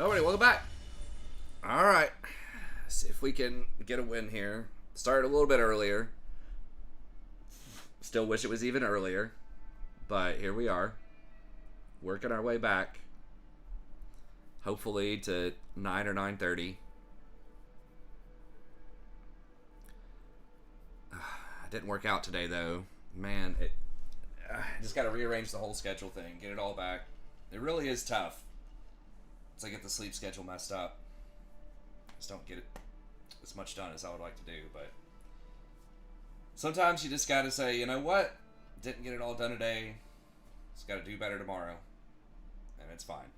Alrighty, welcome back. Alright. See if we can get a win here. Started a little bit earlier. Still wish it was even earlier. But here we are. Working our way back. Hopefully to 9 or 9:30. I didn't work out today though. Man, I just got to rearrange the whole schedule thing. Get it all back. It really is tough. I get the sleep schedule messed up. I just don't get it as much done as I would like to do, but sometimes you just gotta say, you know what? Didn't get it all done today. Just gotta do better tomorrow. And it's fine.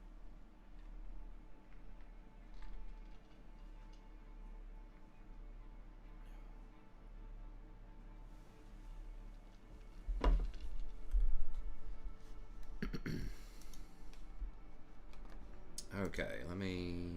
Okay, let me...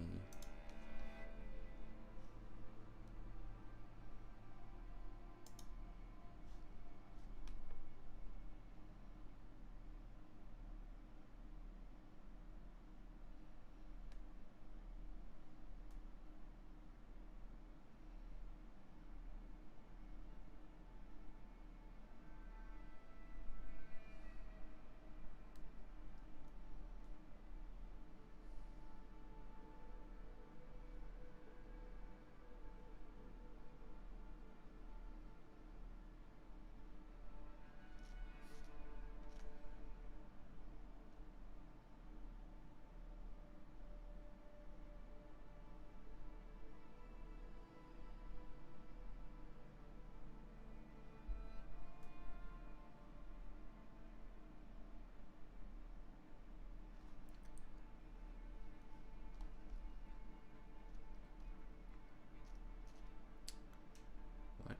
What?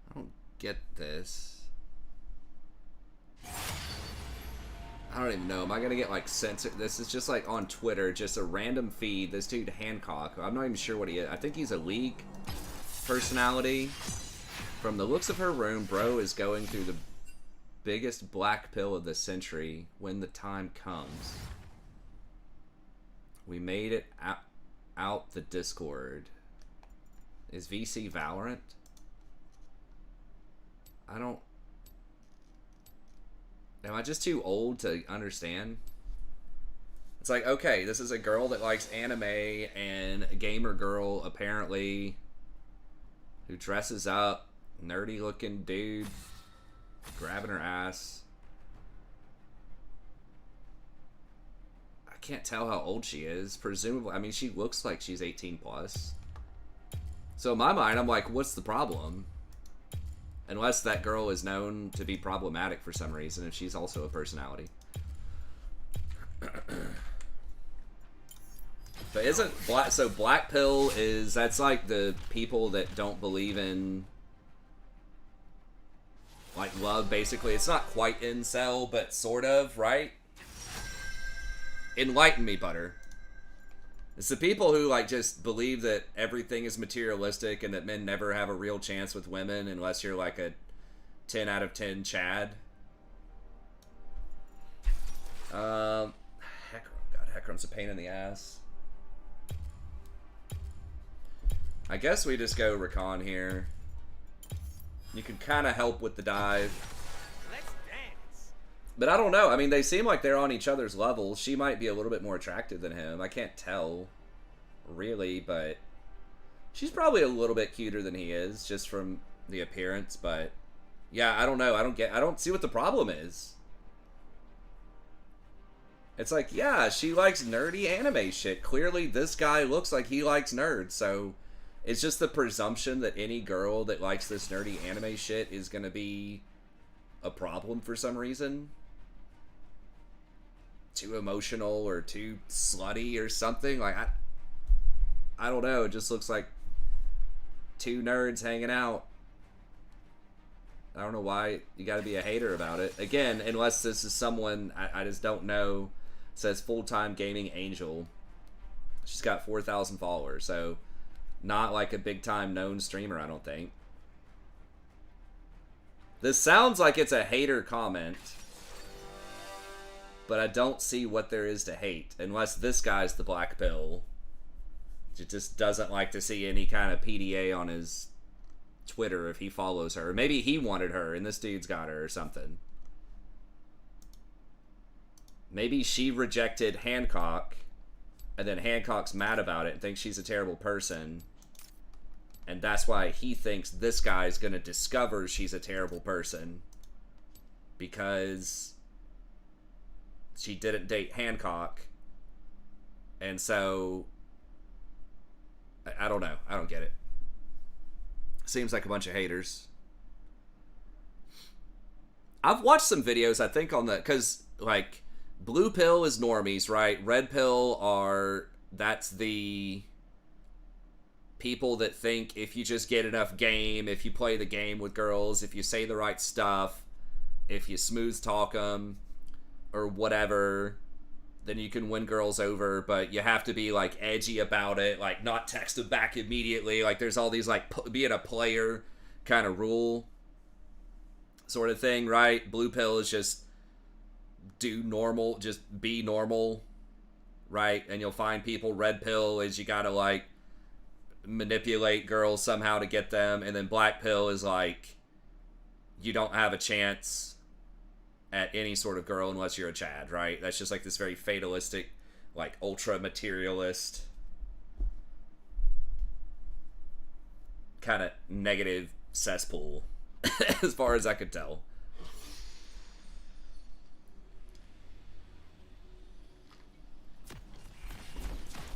I don't get this. I don't even know. Am I gonna get like censored? This is just like on Twitter, just a random feed. This dude Hancock. I'm not even sure what he is. I think he's a league personality. From the looks of her room, bro is going through the biggest black pill of the century when the time comes. We made it out the Discord. Is VC Valorant? I don't... Am I just too old to understand? It's like, okay, this is a girl that likes anime and a gamer girl, apparently, who dresses up, nerdy looking dude, grabbing her ass. I can't tell how old she is. Presumably, I mean, she looks like she's 18 plus. So in my mind, I'm like, what's the problem? Unless that girl is known to be problematic for some reason, and she's also a personality. But isn't black... So black pill is... That's like the people that don't believe in... like love, basically. It's not quite incel, but sort of, right? Enlighten me, Butter. It's the people who like just believe that everything is materialistic and that men never have a real chance with women unless you're like a 10 out of 10 Chad. God, Heckram's a pain in the ass. I guess we just go Rakan here. You can kind of help with the dive. But I don't know. I mean, they seem like they're on each other's levels. She might be a little bit more attractive than him. I can't tell, really, but she's probably a little bit cuter than he is, just from the appearance. But yeah, I don't know. I don't see what the problem is. It's like, yeah, she likes nerdy anime shit. Clearly, this guy looks like he likes nerds, so it's just the presumption that any girl that likes this nerdy anime shit is gonna be a problem for some reason. Too emotional or too slutty or something. Like, I don't know. It just looks like two nerds hanging out. I don't know why you gotta be a hater about it. Again, unless this is someone, I just don't know. says full-time gaming angel. She's got 4,000 followers, so not like a big-time known streamer, I don't think. This sounds like it's a hater comment, but I don't see what there is to hate, unless this guy's the black pill. He just doesn't like to see any kind of PDA on his Twitter if he follows her. Maybe he wanted her and this dude's got her or something. Maybe she rejected Hancock and then Hancock's mad about it and thinks she's a terrible person. And that's why he thinks this guy's gonna discover she's a terrible person because she didn't date Hancock. And so I don't know. I don't get it. Seems like a bunch of haters. I've watched some videos, I think, on the... Because, like, blue pill is normies, right? Red pill are... That's the people that think if you just get enough game, if you play the game with girls, if you say the right stuff, if you smooth talk them, or whatever... then you can win girls over, but you have to be, like, edgy about it, like, not text them back immediately, like, there's all these, like, being a player kind of rule sort of thing, right? Blue pill is just do normal, just be normal, right? And you'll find people. Red pill is you gotta, like, manipulate girls somehow to get them, and then black pill is, like, you don't have a chance at any sort of girl unless you're a Chad, right? That's just like this very fatalistic, like ultra materialist kind of negative cesspool as far as I could tell.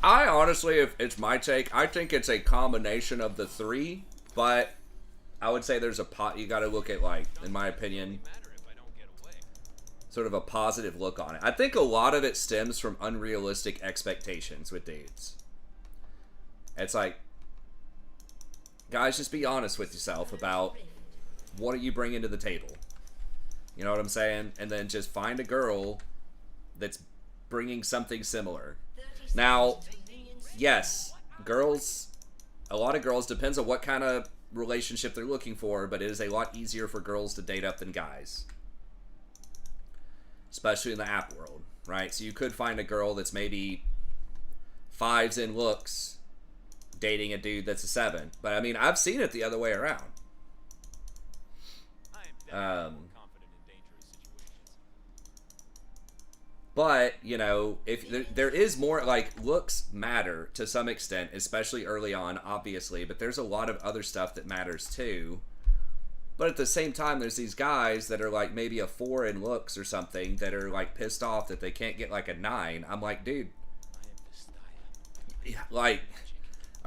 I honestly, if it's my take, I think it's a combination of the three, but I would say there's a pot you got to look at, like, in my opinion, sort of a positive look on it. I think a lot of it stems from unrealistic expectations with dudes. It's like, guys, just be honest with yourself about what are you bringing to the table. You know what I'm saying? And then just find a girl that's bringing something similar. Now, yes, girls, a lot of girls, depends on what kind of relationship they're looking for, but it is a lot easier for girls to date up than guys. Especially in the app world, right? So you could find a girl that's maybe 5s in looks dating a dude that's a 7. But I mean, I've seen it the other way around. But, you know, if there is more, like, looks matter to some extent, especially early on, obviously, but there's a lot of other stuff that matters too. But at the same time, there's these guys that are like maybe a 4 in looks or something that are like pissed off that they can't get like a 9. I'm like, dude, like,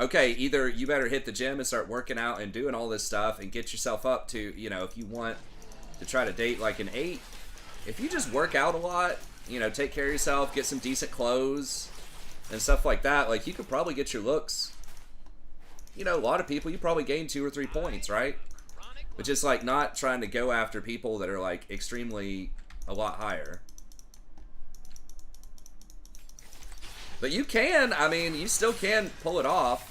okay, either you better hit the gym and start working out and doing all this stuff and get yourself up to, you know, if you want to try to date like an 8, if you just work out a lot, you know, take care of yourself, get some decent clothes and stuff like that, like you could probably get your looks. You know, a lot of people, you probably gain 2 or 3 points, right? But just, like, not trying to go after people that are, like, extremely a lot higher. But you can, I mean, you still can pull it off.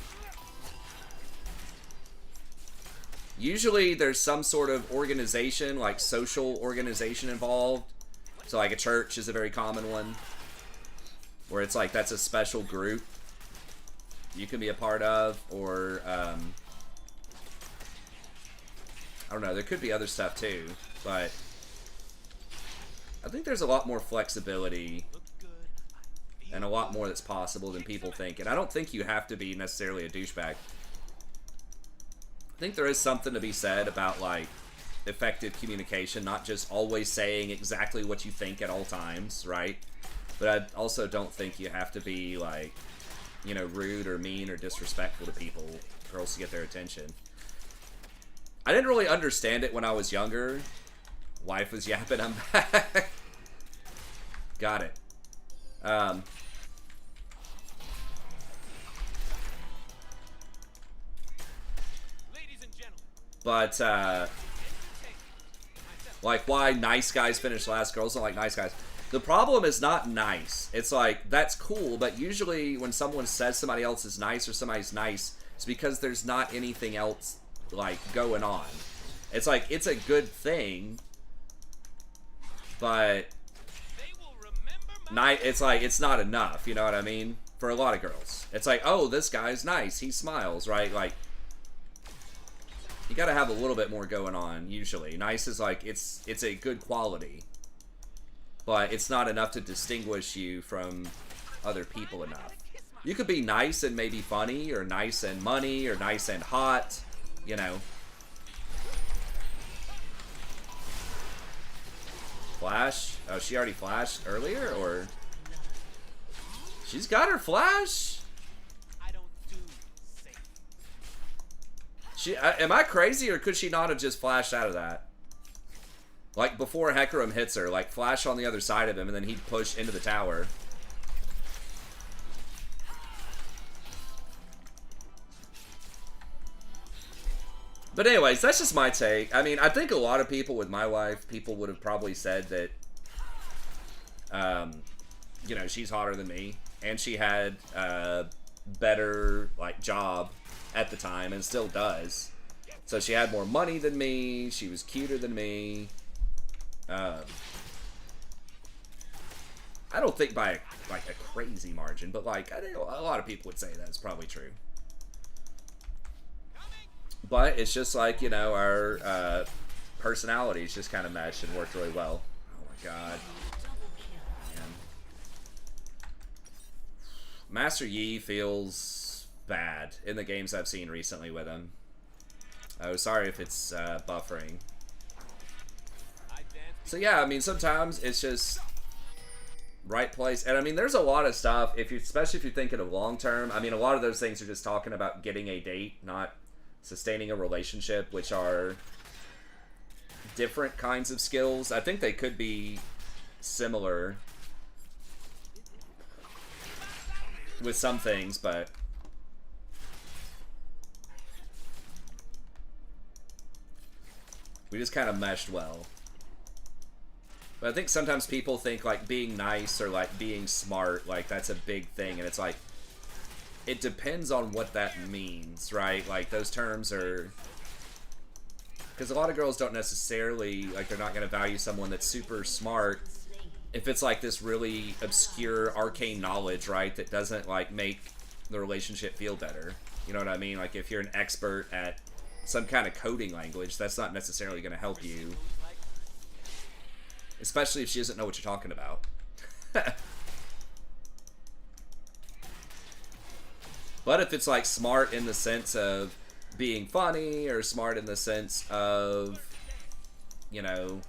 Usually there's some sort of organization, like social organization involved. So, like, a church is a very common one. Where it's like, that's a special group you can be a part of. Or, I don't know, there could be other stuff too, but I think there's a lot more flexibility and a lot more that's possible than people think. And I don't think you have to be necessarily a douchebag. I think there is something to be said about, like, effective communication, not just always saying exactly what you think at all times, right? But I also don't think you have to be, like, you know, rude or mean or disrespectful to people, girls, to get their attention. I didn't really understand it when I was younger. Wife was yapping, I'm back. Got it. But, like, why nice guys finish last, girls don't like nice guys. The problem is not nice. It's like, that's cool, but usually when someone says somebody else is nice or somebody's nice, it's because there's not anything else, like, going on. It's like, it's a good thing, but it's like, it's not enough, you know what I mean? For a lot of girls. It's like, oh, this guy's nice. He smiles, right? Like, you gotta have a little bit more going on, usually. Nice is like, it's a good quality. But it's not enough to distinguish you from other people enough. You could be nice and maybe funny, or nice and money, or nice and hot, you know. Flash? Oh, she already flashed earlier, or? She's got her flash? Am I crazy, or could she not have just flashed out of that? Like, before Hecarim hits her, like, flash on the other side of him, and then he'd push into the tower. But anyways, that's just my take. I mean, I think a lot of people with my wife, people would have probably said that, you know, she's hotter than me, and she had a better, like, job at the time, and still does. So she had more money than me, she was cuter than me. I don't think by like a crazy margin, but like I think a lot of people would say that's probably true. But it's just like, you know, our personalities just kind of meshed and worked really well. Oh my god. Man. Master Yi feels bad in the games I've seen recently with him. Oh, sorry if it's buffering. So yeah, I mean, sometimes it's just right place. And I mean, there's a lot of stuff, especially if you're thinking of long term. I mean, a lot of those things are just talking about getting a date, not sustaining a relationship, which are different kinds of skills. I think they could be similar with some things, but we just kind of meshed well. But I think sometimes people think, like, being nice or, like, being smart, like, that's a big thing. And it's like, it depends on what that means, right? Like, those terms are... Because a lot of girls don't necessarily, like, they're not going to value someone that's super smart if it's, like, this really obscure, arcane knowledge, right? That doesn't, like, make the relationship feel better. You know what I mean? Like, if you're an expert at some kind of coding language, that's not necessarily going to help you. Especially if she doesn't know what you're talking about. But if it's like smart in the sense of being funny, or smart in the sense of, you know,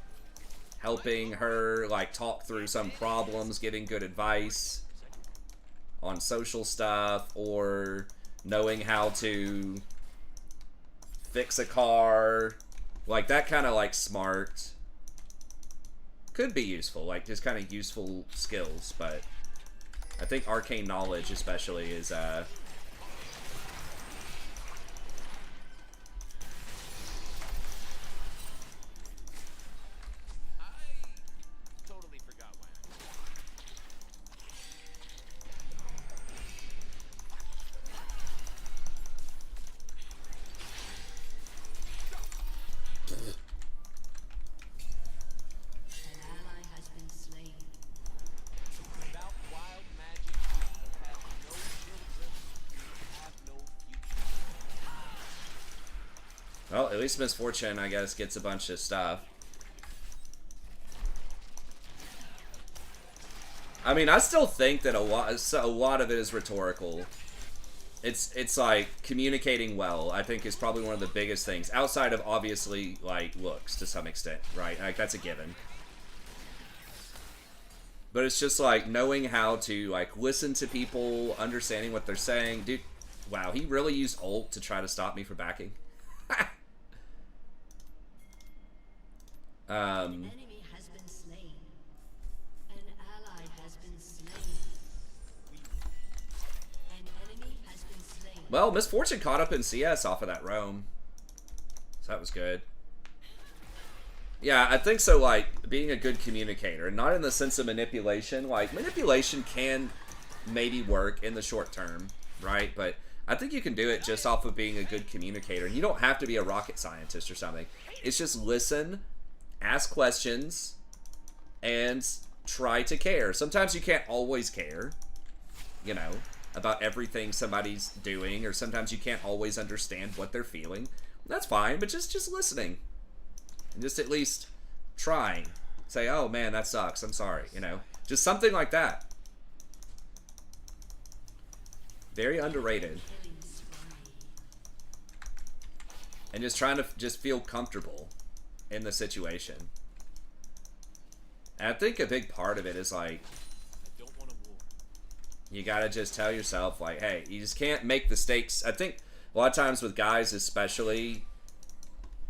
helping her like talk through some problems, giving good advice on social stuff, or knowing how to fix a car, like that kind of like smart could be useful, like just kind of useful skills. But I think arcane knowledge especially is well, at least Miss Fortune, I guess, gets a bunch of stuff. I mean, I still think that a lot of it is rhetorical. It's like communicating well, I think, is probably one of the biggest things, outside of obviously like looks to some extent, right? Like that's a given. But it's just like knowing how to like listen to people, understanding what they're saying. Dude, wow, he really used ult to try to stop me from backing. An enemy has been slain. An ally has been slain. An enemy has been slain. Well, Miss Fortune caught up in CS off of that roam, so that was good. Yeah, I think so. Like being a good communicator, not in the sense of manipulation. Like manipulation can maybe work in the short term, right? But I think you can do it just off of being a good communicator. And you don't have to be a rocket scientist or something. It's just listen, ask questions, and try to care. Sometimes you can't always care, you know, about everything somebody's doing, or sometimes you can't always understand what they're feeling. That's fine, but just listening. And just at least trying. Say, oh man, that sucks. I'm sorry, you know. Just something like that. Very underrated. And just trying to just feel comfortable in the situation. And I think a big part of it is like, you gotta just tell yourself, like, hey, you just can't make the stakes. I think a lot of times with guys especially,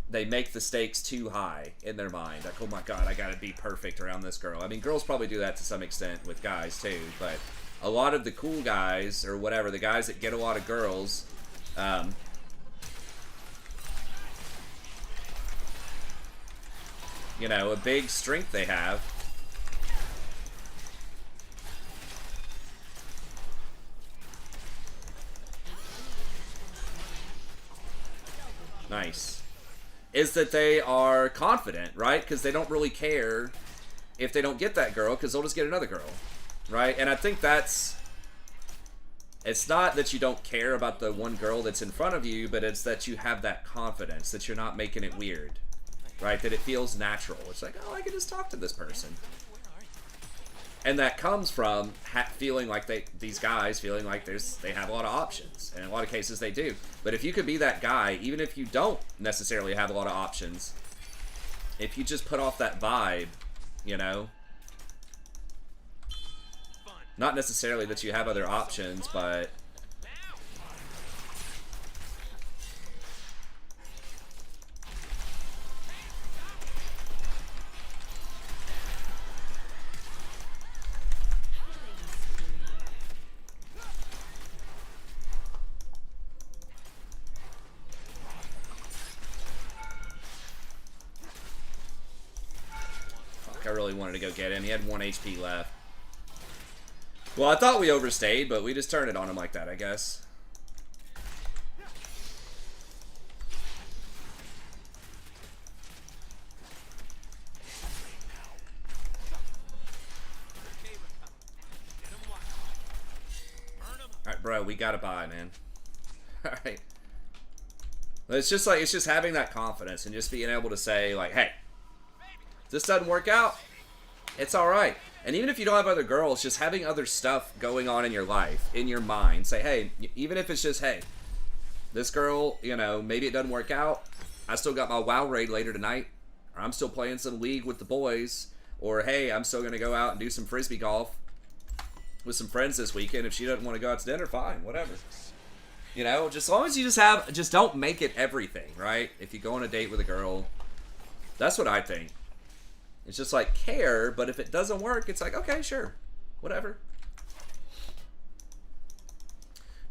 they make the stakes too high in their mind. Like, oh my god, I gotta be perfect around this girl. I mean, girls probably do that to some extent with guys too, but a lot of the cool guys, or whatever, the guys that get a lot of girls, you know, a big strength they have. Nice. Is that they are confident, right? Because they don't really care if they don't get that girl, because they'll just get another girl, right? And I think that's... It's not that you don't care about the one girl that's in front of you, but it's that you have that confidence, that you're not making it weird, right? That it feels natural. It's like, oh, I can just talk to this person. And that comes from feeling like these guys feeling like they have a lot of options. And in a lot of cases they do. But if you could be that guy, even if you don't necessarily have a lot of options, if you just put off that vibe, you know, not necessarily that you have other options, but I really wanted to go get him. He had 1 HP left. Well, I thought we overstayed, but we just turned it on him like that, I guess. Alright, bro, we gotta buy, man. Alright. It's just like, it's just having that confidence and just being able to say, like, hey, if this doesn't work out, it's alright. And even if you don't have other girls, just having other stuff going on in your life, in your mind. Say, hey, even if it's just, hey, this girl, you know, maybe it doesn't work out. I still got my WoW raid later tonight. Or I'm still playing some League with the boys. Or, hey, I'm still going to go out and do some Frisbee golf with some friends this weekend. If she doesn't want to go out to dinner, fine, whatever. You know, just as long as you just don't make it everything, right? If you go on a date with a girl, that's what I think. It's just like care, but if it doesn't work, it's like, okay, sure, whatever.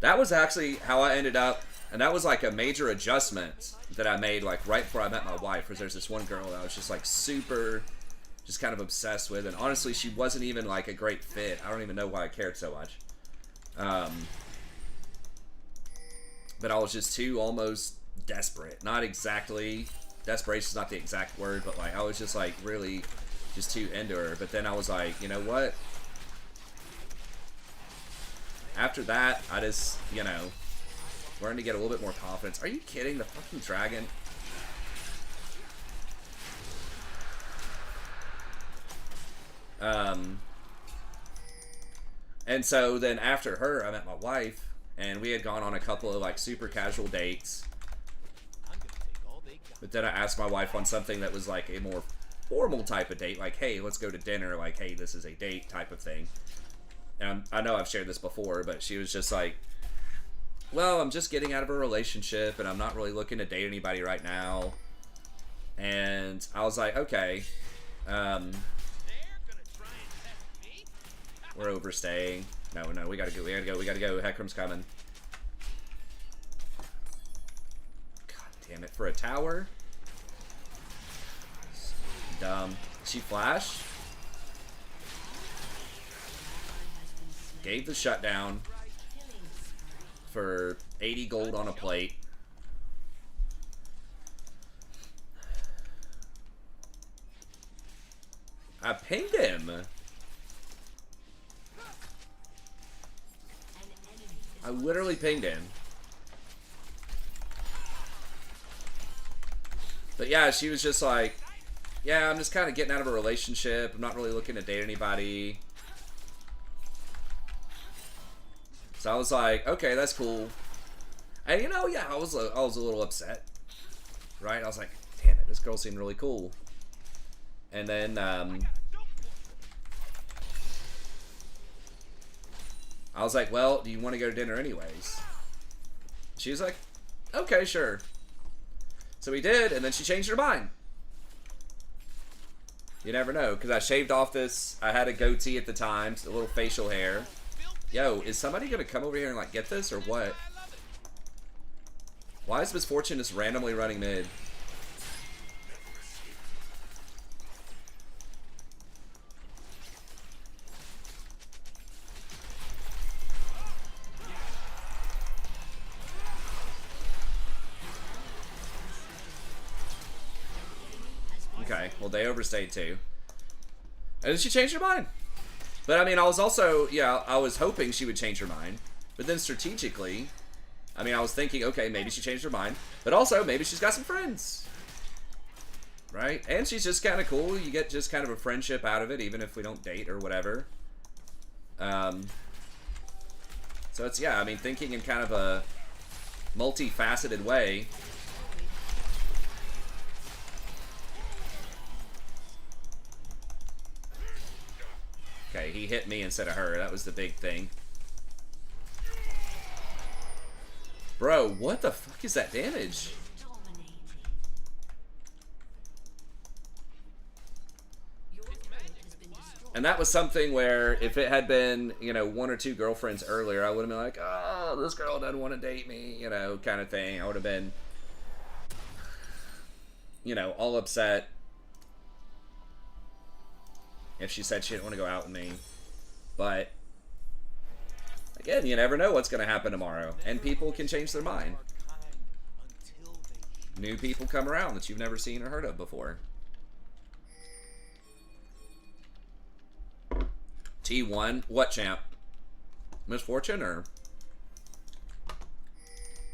That was actually how I ended up, and that was like a major adjustment that I made like right before I met my wife, because there's this one girl that I was just like super, just kind of obsessed with, and honestly, she wasn't even like a great fit. I don't even know why I cared so much. But I was just too almost desperate. Not exactly... Desperation's not the exact word, but like I was just like really just too into her. But then I was like, you know what? After that, I just, you know, learned to get a little bit more confidence. Are you kidding? The fucking dragon? And so then after her, I met my wife, and we had gone on a couple of like super casual dates. But then I asked my wife on something that was like a more formal type of date, like, hey, let's go to dinner, like, hey, this is a date type of thing. And I know I've shared this before, but she was just like, well, I'm just getting out of a relationship, and I'm not really looking to date anybody right now. And I was like, okay, we're overstaying. No, we gotta go, we gotta go. Heckram's coming. God damn it, for a tower? Dumb. She flashed. Gave the shutdown for 80 gold on a plate. I pinged him. I literally pinged him. But yeah, she was just like, yeah, I'm just kind of getting out of a relationship. I'm not really looking to date anybody. So I was like, okay, that's cool. And you know, yeah, I was a little upset. Right? I was like, damn it, this girl seemed really cool. And then, I was like, well, do you want to go to dinner anyways? She was like, okay, sure. So we did, and then she changed her mind. You never know, because I shaved off this, I had a goatee at the time, so a little facial hair. Yo, is somebody going to come over here and, like, get this, or what? Why is Misfortune just randomly running mid? Okay, well, they overstayed too. And then she changed her mind. But, I mean, I was also, yeah, I was hoping she would change her mind. But then strategically, I mean, I was thinking, okay, maybe she changed her mind. But also, maybe she's got some friends. Right? And she's just kind of cool. You get just kind of a friendship out of it, even if we don't date or whatever. So it's, yeah, I mean, thinking in kind of a multifaceted way. Okay, he hit me instead of her. That was the big thing. Bro, what the fuck is that damage? And that was something where if it had been, you know, 1 or 2 girlfriends earlier, I would have been like, oh, this girl doesn't want to date me, you know, kind of thing. I would have been, you know, all upset if she said she didn't want to go out with me. But again, you never know what's going to happen tomorrow. And people can change their mind. New people come around that you've never seen or heard of before. T1? What champ? Misfortune or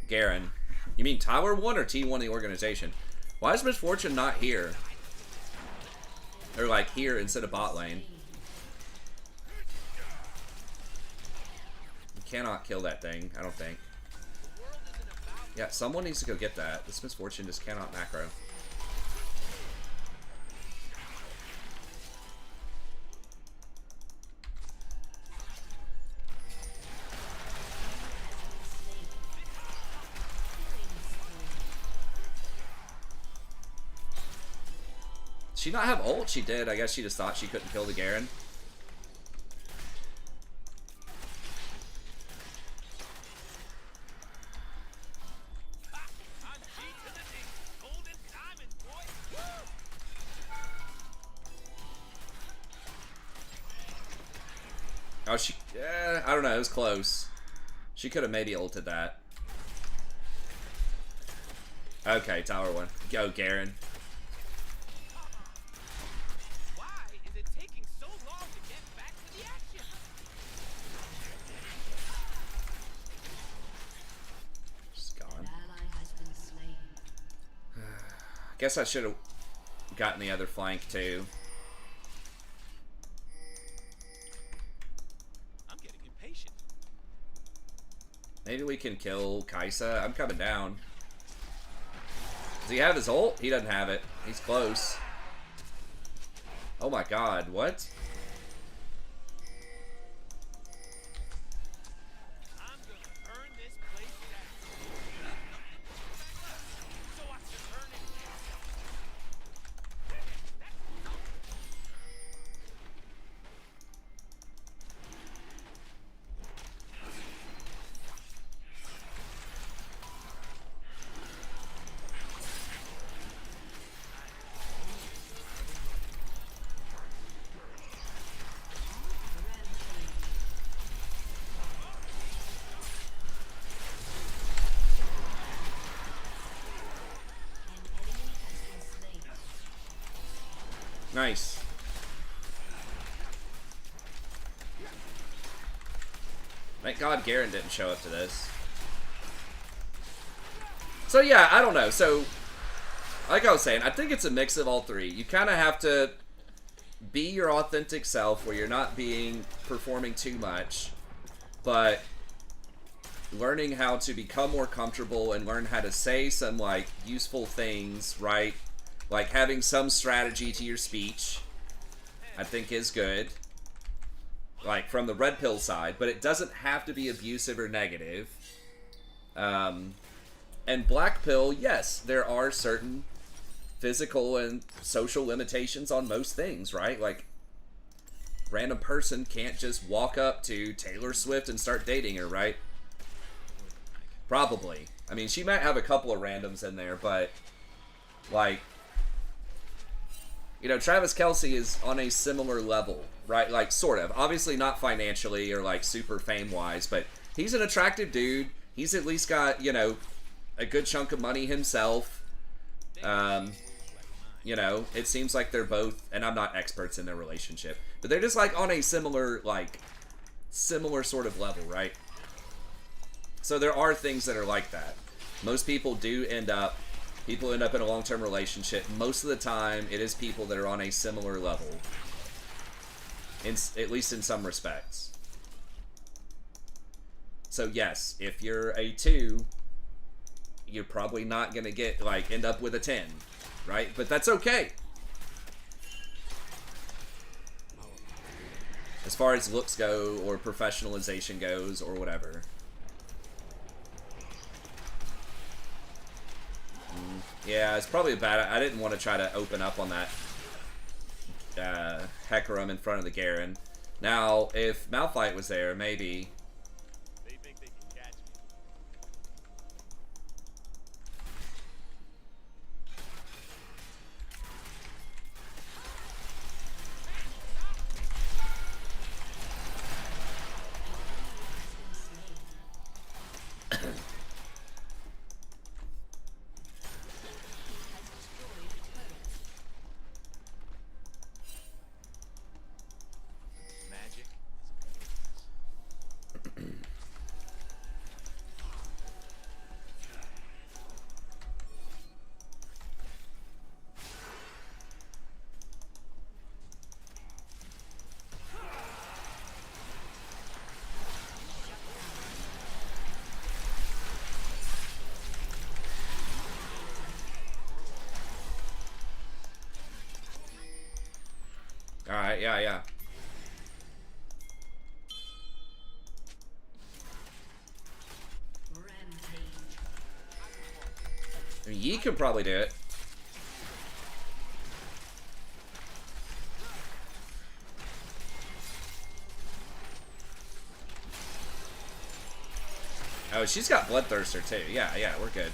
Garen? You mean Tower 1 or T1 the organization? Why is Misfortune not here? Or like here instead of bot lane? You cannot kill that thing, I don't think. Yeah, someone needs to go get that. This Misfortune just cannot macro. Did she not have ult? She did. I guess she just thought she couldn't kill the Garen. Oh, she... Yeah, I don't know. It was close. She could have maybe ulted that. Okay, Tower 1. Go, Garen. Guess I should have gotten the other flank too. I'm getting impatient. Maybe we can kill Kaisa. I'm coming down. Does he have his ult? He doesn't have it. He's close. Oh my god, what? Nice. Thank God Garen didn't show up to this. So yeah, I don't know. So, like I was saying, I think it's a mix of all three. You kind of have to be your authentic self where you're not performing too much, but learning how to become more comfortable and learn how to say some, like, useful things, right? Like having some strategy to your speech, I think is good. Like from the red pill side, but it doesn't have to be abusive or negative. And black pill, yes, there are certain physical and social limitations on most things, right? Like, random person can't just walk up to Taylor Swift and start dating her, right? Probably. I mean, she might have a couple of randoms in there, but, like, you know, Travis Kelce is on a similar level, right? Like, sort of. Obviously not financially or, like, super fame-wise, but he's an attractive dude. He's at least got, you know, a good chunk of money himself. You know, it seems like they're both, and I'm not experts in their relationship, but they're just, like, on a similar sort of level, right? So there are things that are like that. Most people people end up in a long-term relationship. Most of the time, it is people that are on a similar level, at least in some respects. So yes, if you're a 2, you're probably not going to end up with a 10, right? But that's okay. As far as looks go, or professionalization goes, or whatever. Yeah, it's probably bad. I didn't want to try to open up on that Hecarim in front of the Garen. Now, if Malphite was there, maybe. They think they can catch me. Magic is a Alright, yeah. I mean, Yi could probably do it. Oh, she's got Bloodthirster too. Yeah, we're good.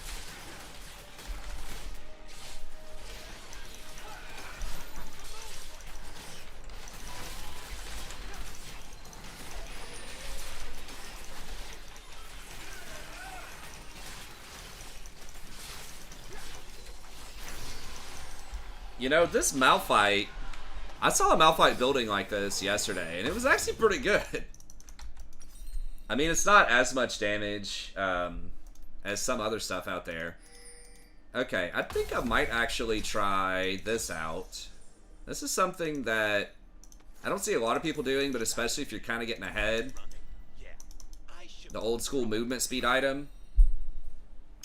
You know, this Malphite, I saw a Malphite building like this yesterday, and it was actually pretty good. I mean, it's not as much damage as some other stuff out there. Okay, I think I might actually try this out. This is something that I don't see a lot of people doing, but especially if you're kind of getting ahead. The old school movement speed item.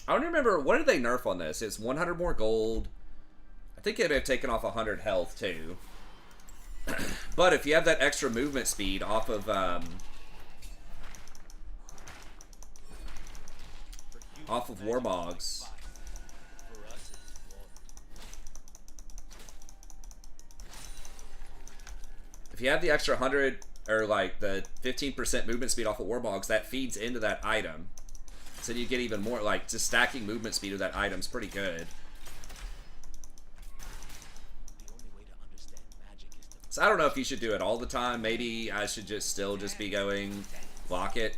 I don't remember, what did they nerf on this? It's 100 more gold. I think it may have taken off 100 health too. But if you have that extra movement speed off of Warmogs, if you have the extra 100 or like the 15% movement speed off of Warmogs, that feeds into that item. So you get even more, like, just stacking movement speed of that item's pretty good. So I don't know if you should do it all the time. Maybe I should still be going block it.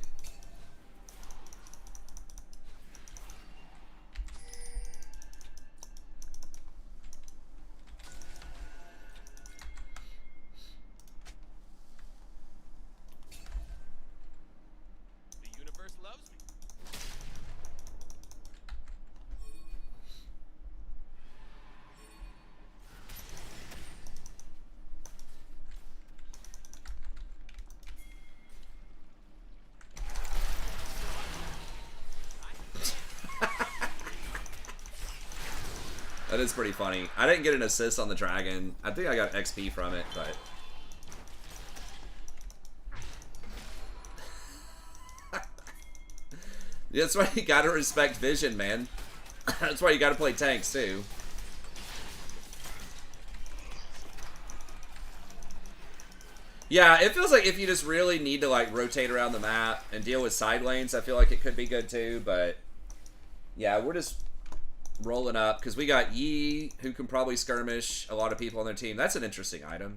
That is pretty funny. I didn't get an assist on the dragon. I think I got XP from it, but... That's why you gotta respect vision, man. That's why you gotta play tanks, too. Yeah, it feels like if you just really need to, like, rotate around the map and deal with side lanes, I feel like it could be good, too, but... Yeah, we're just rolling up, because we got Yi, who can probably skirmish a lot of people on their team. That's an interesting item.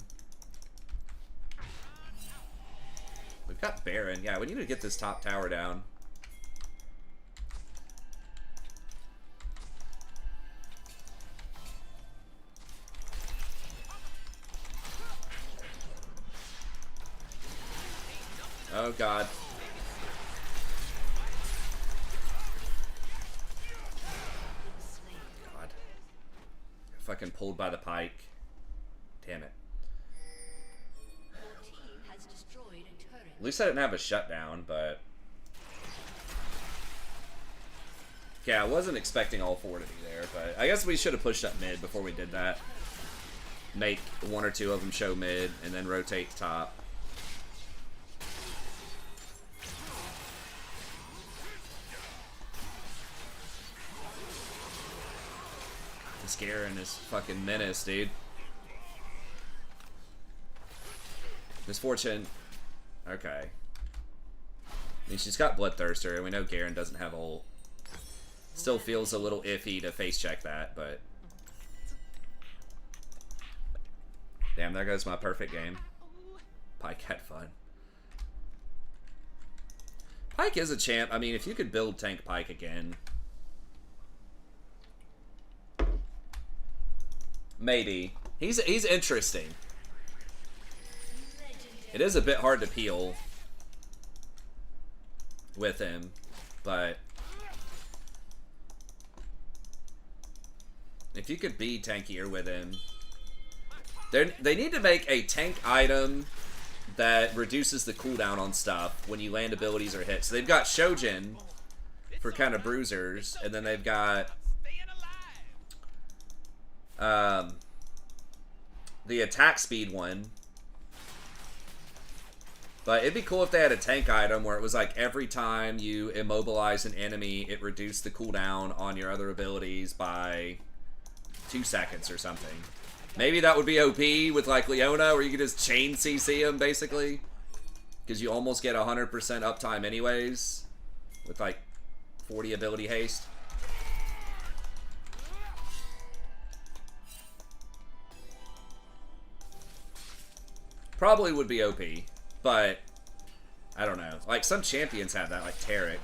We've got Baron. Yeah, we need to get this top tower down. Oh, God. God. Fucking pulled by the pike. Damn it. At least I didn't have a shutdown, but... Yeah, I wasn't expecting all four to be there, but I guess we should have pushed up mid before we did that. Make one or two of them show mid, and then rotate top. This Garen is fucking menace, dude. Misfortune. Okay. I mean, she's got Bloodthirster, and we know Garen doesn't have ult. Still feels a little iffy to face check that, but... Damn, there goes my perfect game. Pyke had fun. Pyke is a champ. I mean, if you could build tank Pyke again... Maybe. He's interesting. It is a bit hard to peel with him, but if you could be tankier with him, they need to make a tank item that reduces the cooldown on stuff when you land abilities or hits. So they've got Shojin for kind of bruisers, and then they've got the attack speed one. But it'd be cool if they had a tank item where it was like every time you immobilize an enemy, it reduced the cooldown on your other abilities by 2 seconds or something. Maybe that would be OP with like Leona, where you could just chain CC him basically. Because you almost get 100% uptime anyways. With like 40 ability haste. Probably would be OP. But, I don't know. Like, some champions have that, like Tarek.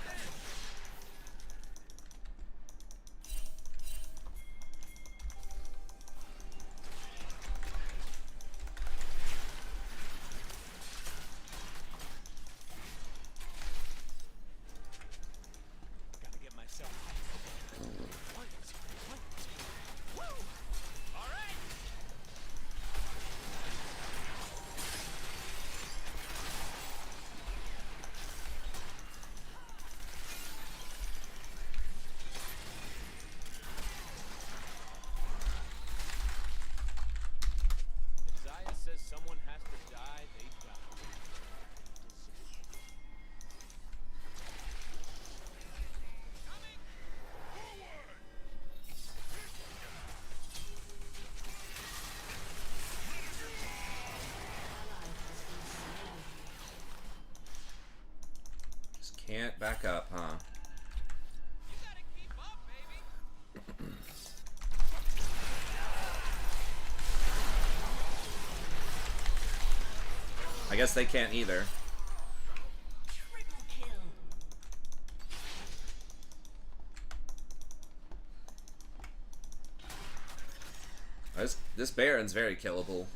Gotta get myself. All right. Isaiah says someone has to die, they die. Just can't back up, huh? You gotta keep up, baby. I guess they can't either. This Baron's very killable.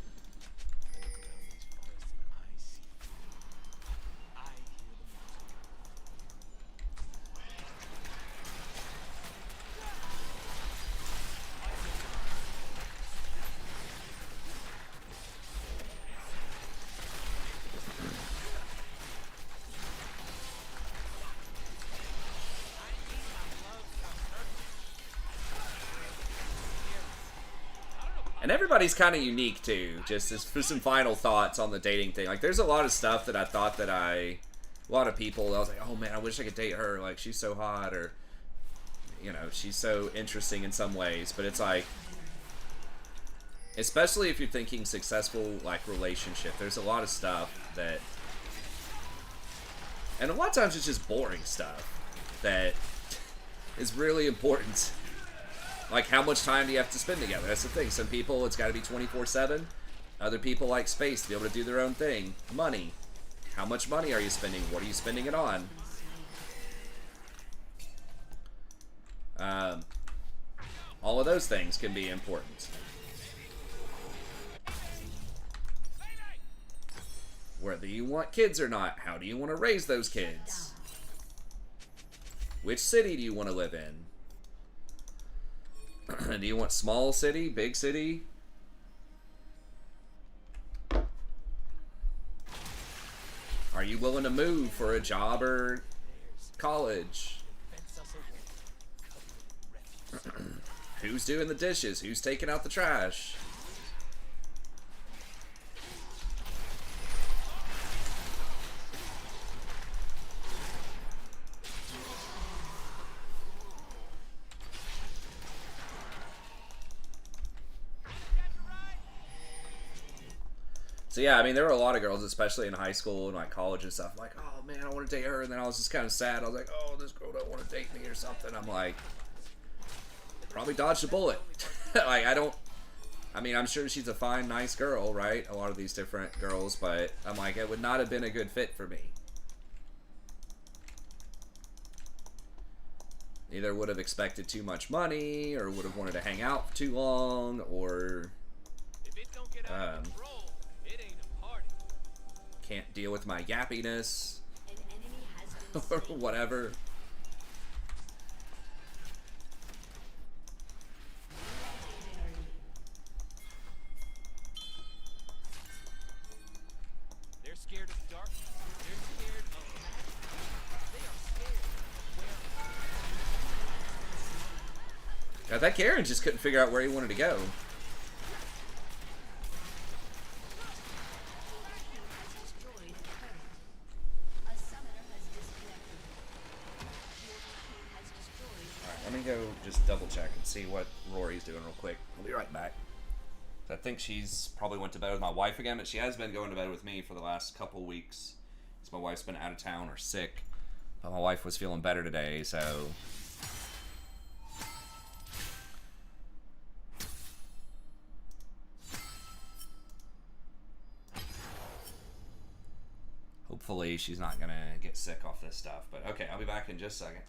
And everybody's kind of unique too. Just as for some final thoughts on the dating thing. Like, there's a lot of stuff that I thought that a lot of people, I was like, oh man, I wish I could date her. Like, she's so hot, or, you know, she's so interesting in some ways. But it's like, especially if you're thinking successful, like, relationship, there's a lot of stuff that, and a lot of times it's just boring stuff that is really important. Like, how much time do you have to spend together? That's the thing. Some people, it's got to be 24/7. Other people like space to be able to do their own thing. Money. How much money are you spending? What are you spending it on? All of those things can be important. Whether you want kids or not, how do you want to raise those kids? Which city do you want to live in? Do you want small city, big city? Are you willing to move for a job or college? Who's doing the dishes? Who's taking out the trash? So yeah, I mean, there were a lot of girls, especially in high school and like college and stuff, like, oh man, I want to date her. And then I was just kind of sad. I was like, oh, this girl don't want to date me or something. I'm like, probably dodged a bullet. Like, I mean, I'm sure she's a fine, nice girl, right? A lot of these different girls, but I'm like, it would not have been a good fit for me. Either would have expected too much money, or would have wanted to hang out for too long, or can't deal with my yappiness, or whatever. They're scared of darkness. They're scared of magic. They are scared God, that Garen just couldn't figure out where he wanted to go. Let me go just double check and see what Rory's doing real quick. I'll be right back. I think she's probably went to bed with my wife again, but she has been going to bed with me for the last couple weeks. Because my wife's been out of town or sick. But my wife was feeling better today, so... hopefully she's not gonna get sick off this stuff. But okay, I'll be back in just a second.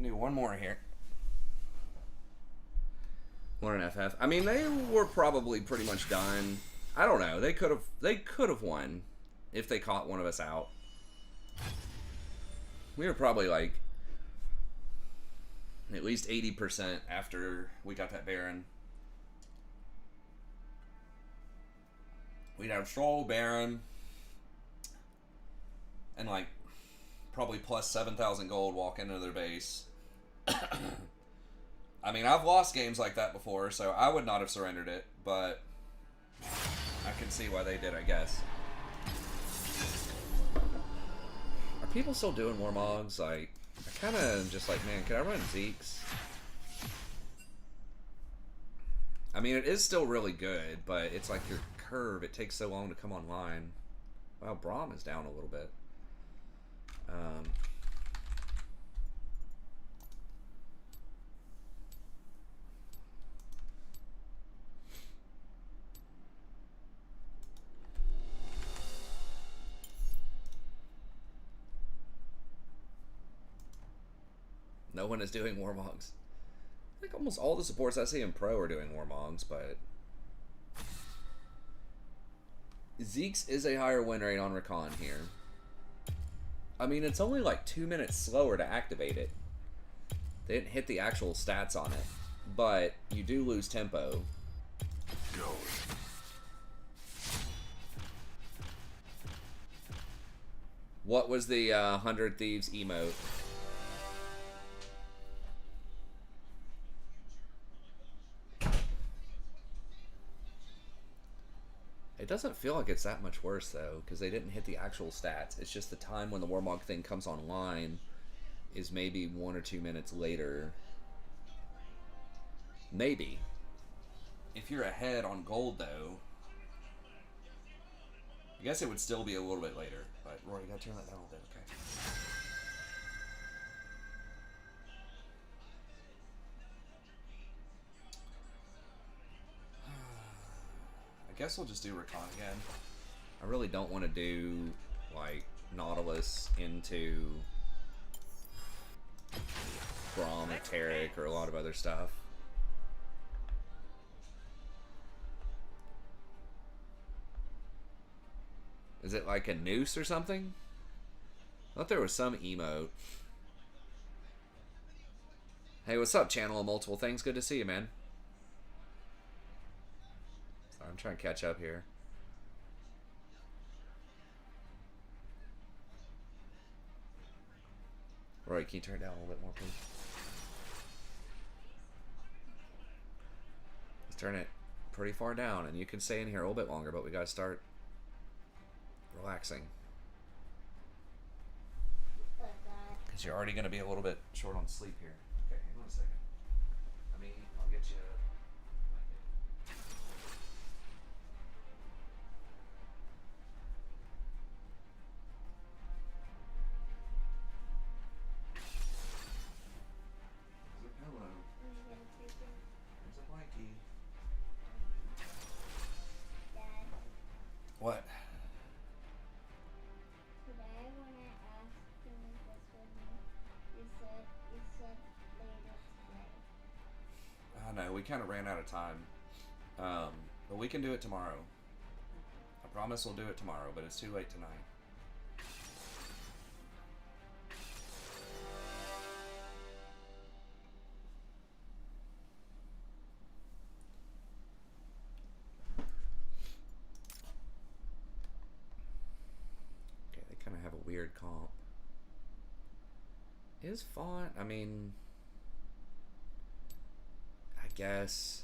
Do one more here. One in FF. I mean, they were probably pretty much done. I don't know. They could have won if they caught one of us out. We were probably like at least 80% after we got that Baron. We'd have Stroll, Baron, and like probably plus 7,000 gold walk into their base. I mean, I've lost games like that before, so I would not have surrendered it, but I can see why they did, I guess. Are people still doing Warmogs? Like, I kind of just like, man, can I run Zeke's? I mean, it is still really good, but it's like your curve. It takes so long to come online. Wow, Braum is down a little bit. No one is doing Warmogs. I think almost all the supports I see in Pro are doing Warmogs, but Zeke's is a higher win rate on Recon here. I mean, it's only like 2 minutes slower to activate it. They didn't hit the actual stats on it, but you do lose tempo. What was the 100 Thieves emote? It doesn't feel like it's that much worse, though, because they didn't hit the actual stats. It's just the time when the Warmog thing comes online is maybe 1 or 2 minutes later. Maybe. If you're ahead on gold, though, I guess it would still be a little bit later. But, Roy, you gotta turn that down a little bit, okay? I guess we'll just do Recon again. I really don't want to do, like, Nautilus into Braum or Tarek or a lot of other stuff. Is it like a noose or something? I thought there was some emote. Hey, what's up, Channel of Multiple Things? Good to see you, man. Sorry, I'm trying to catch up here. Roy, can you turn it down a little bit more, please? Let's turn it pretty far down, and you can stay in here a little bit longer, but we gotta start relaxing. Because you're already gonna be a little bit short on sleep here. Okay, hang on a second. I'll get you. There's a pillow. There's a blankie. Dad, What? today when I asked you this with me, you said later today. I know, we kind of ran out of time. But we can do it tomorrow. I promise we'll do it tomorrow, but it's too late tonight. Okay, they kind of have a weird comp. Is font? I mean, I guess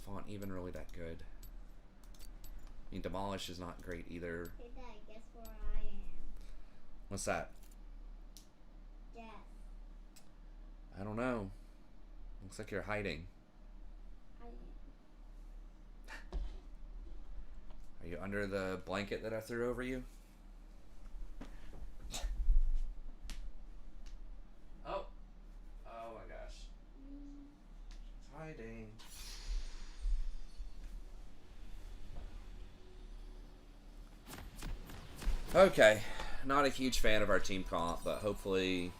font even really that good? I mean, Demolish is not great either. Hey Dad, guess where I am? What's that? Yes. I don't know. Looks like you're hiding. I am. Are you under the blanket that I threw over you? Oh. Oh my gosh. She's hiding. Okay. not a huge fan of our team comp, but hopefully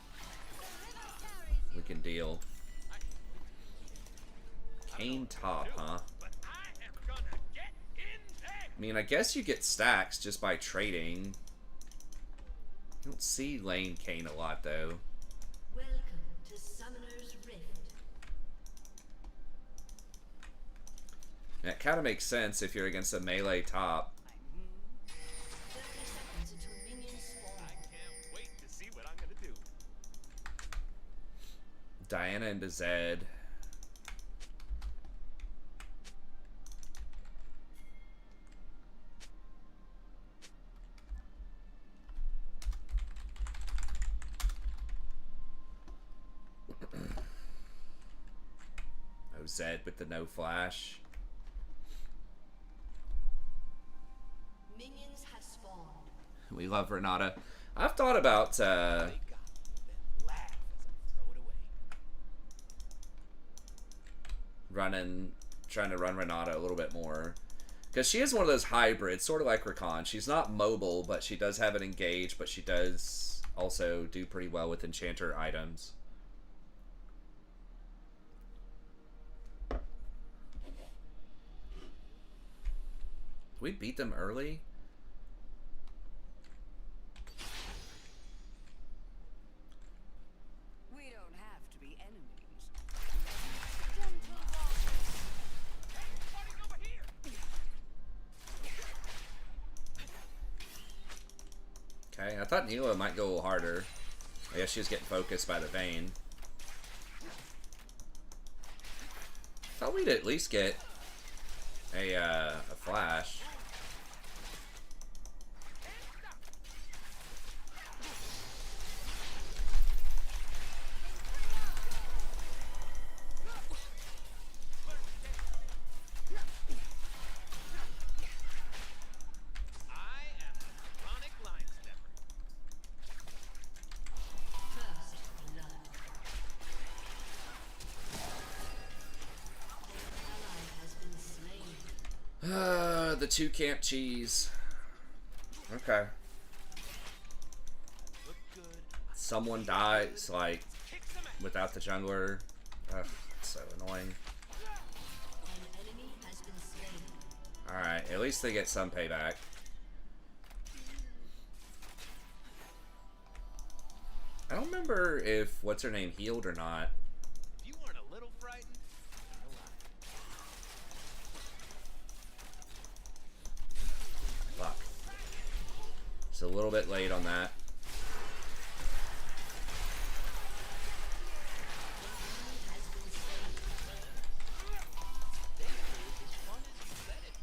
we can deal. Kane top, huh? But I am gonna get in there. I mean, I guess you get stacks just by trading. You don't see lane Kane a lot, though. Welcome to Summoner's Rift. That kind of makes sense if you're against a melee top. 30 seconds until minions spawn. I can't wait to see what I'm gonna do. Diana into Zed. Oh, Zed with the no flash. Minions have spawned. We love Renata. I've thought about Wake up, then laugh as I throw it away. trying to run Renata a little bit more. Because she is one of those hybrids, sort of like Rakan. She's not mobile, but she does have an engage, but she does also do pretty well with enchanter items. We beat them early? We don't have to be enemies. Party's over here. Okay, I thought Neela might go a little harder. I guess she was getting focused by the Vayne. Thought we'd at least get a flash. I am a chronic line stepper. First blood. Ally has been slain. The two camp cheese. Okay. Look good. Someone dies, like, Kick some ass. without the jungler. Ugh, it's so annoying. An enemy has been slain. Alright, at least they get some payback. I don't remember if what's her name healed or not. If you weren't a little frightened, you're alive. Fuck. It's a little bit late on that. Has been slain. As fun as you let it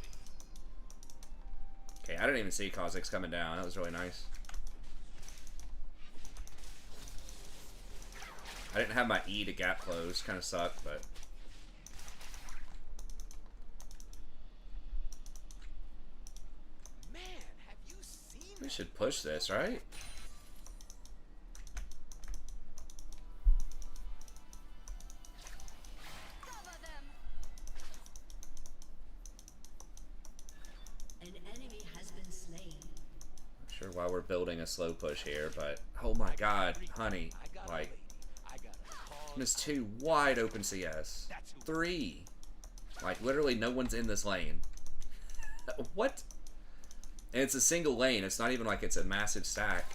be. Okay, I didn't even see Kha'Zix coming down. That was really nice. I didn't have my E to gap close. Kind of sucked, but... Man, have you seen We that? should push this, right? An enemy has been slain. Not sure why we're building a slow push here, but... Oh my god, honey. I got a Like, lady. I got a call. missed 2 wide open CS. 3. Like, literally no one's in this lane. What? And it's a single lane. It's not even like it's a massive stack.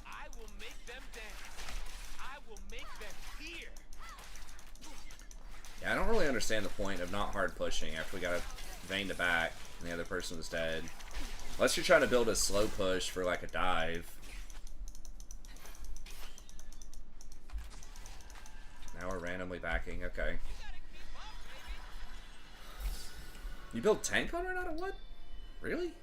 I will make them dance. I will make them hear. Yeah, I don't really understand the point of not hard pushing after we got a Vayne to back and the other person was dead. Unless you're trying to build a slow push for like a dive. Now we're randomly backing, okay. You build tank on Renata? What? Really?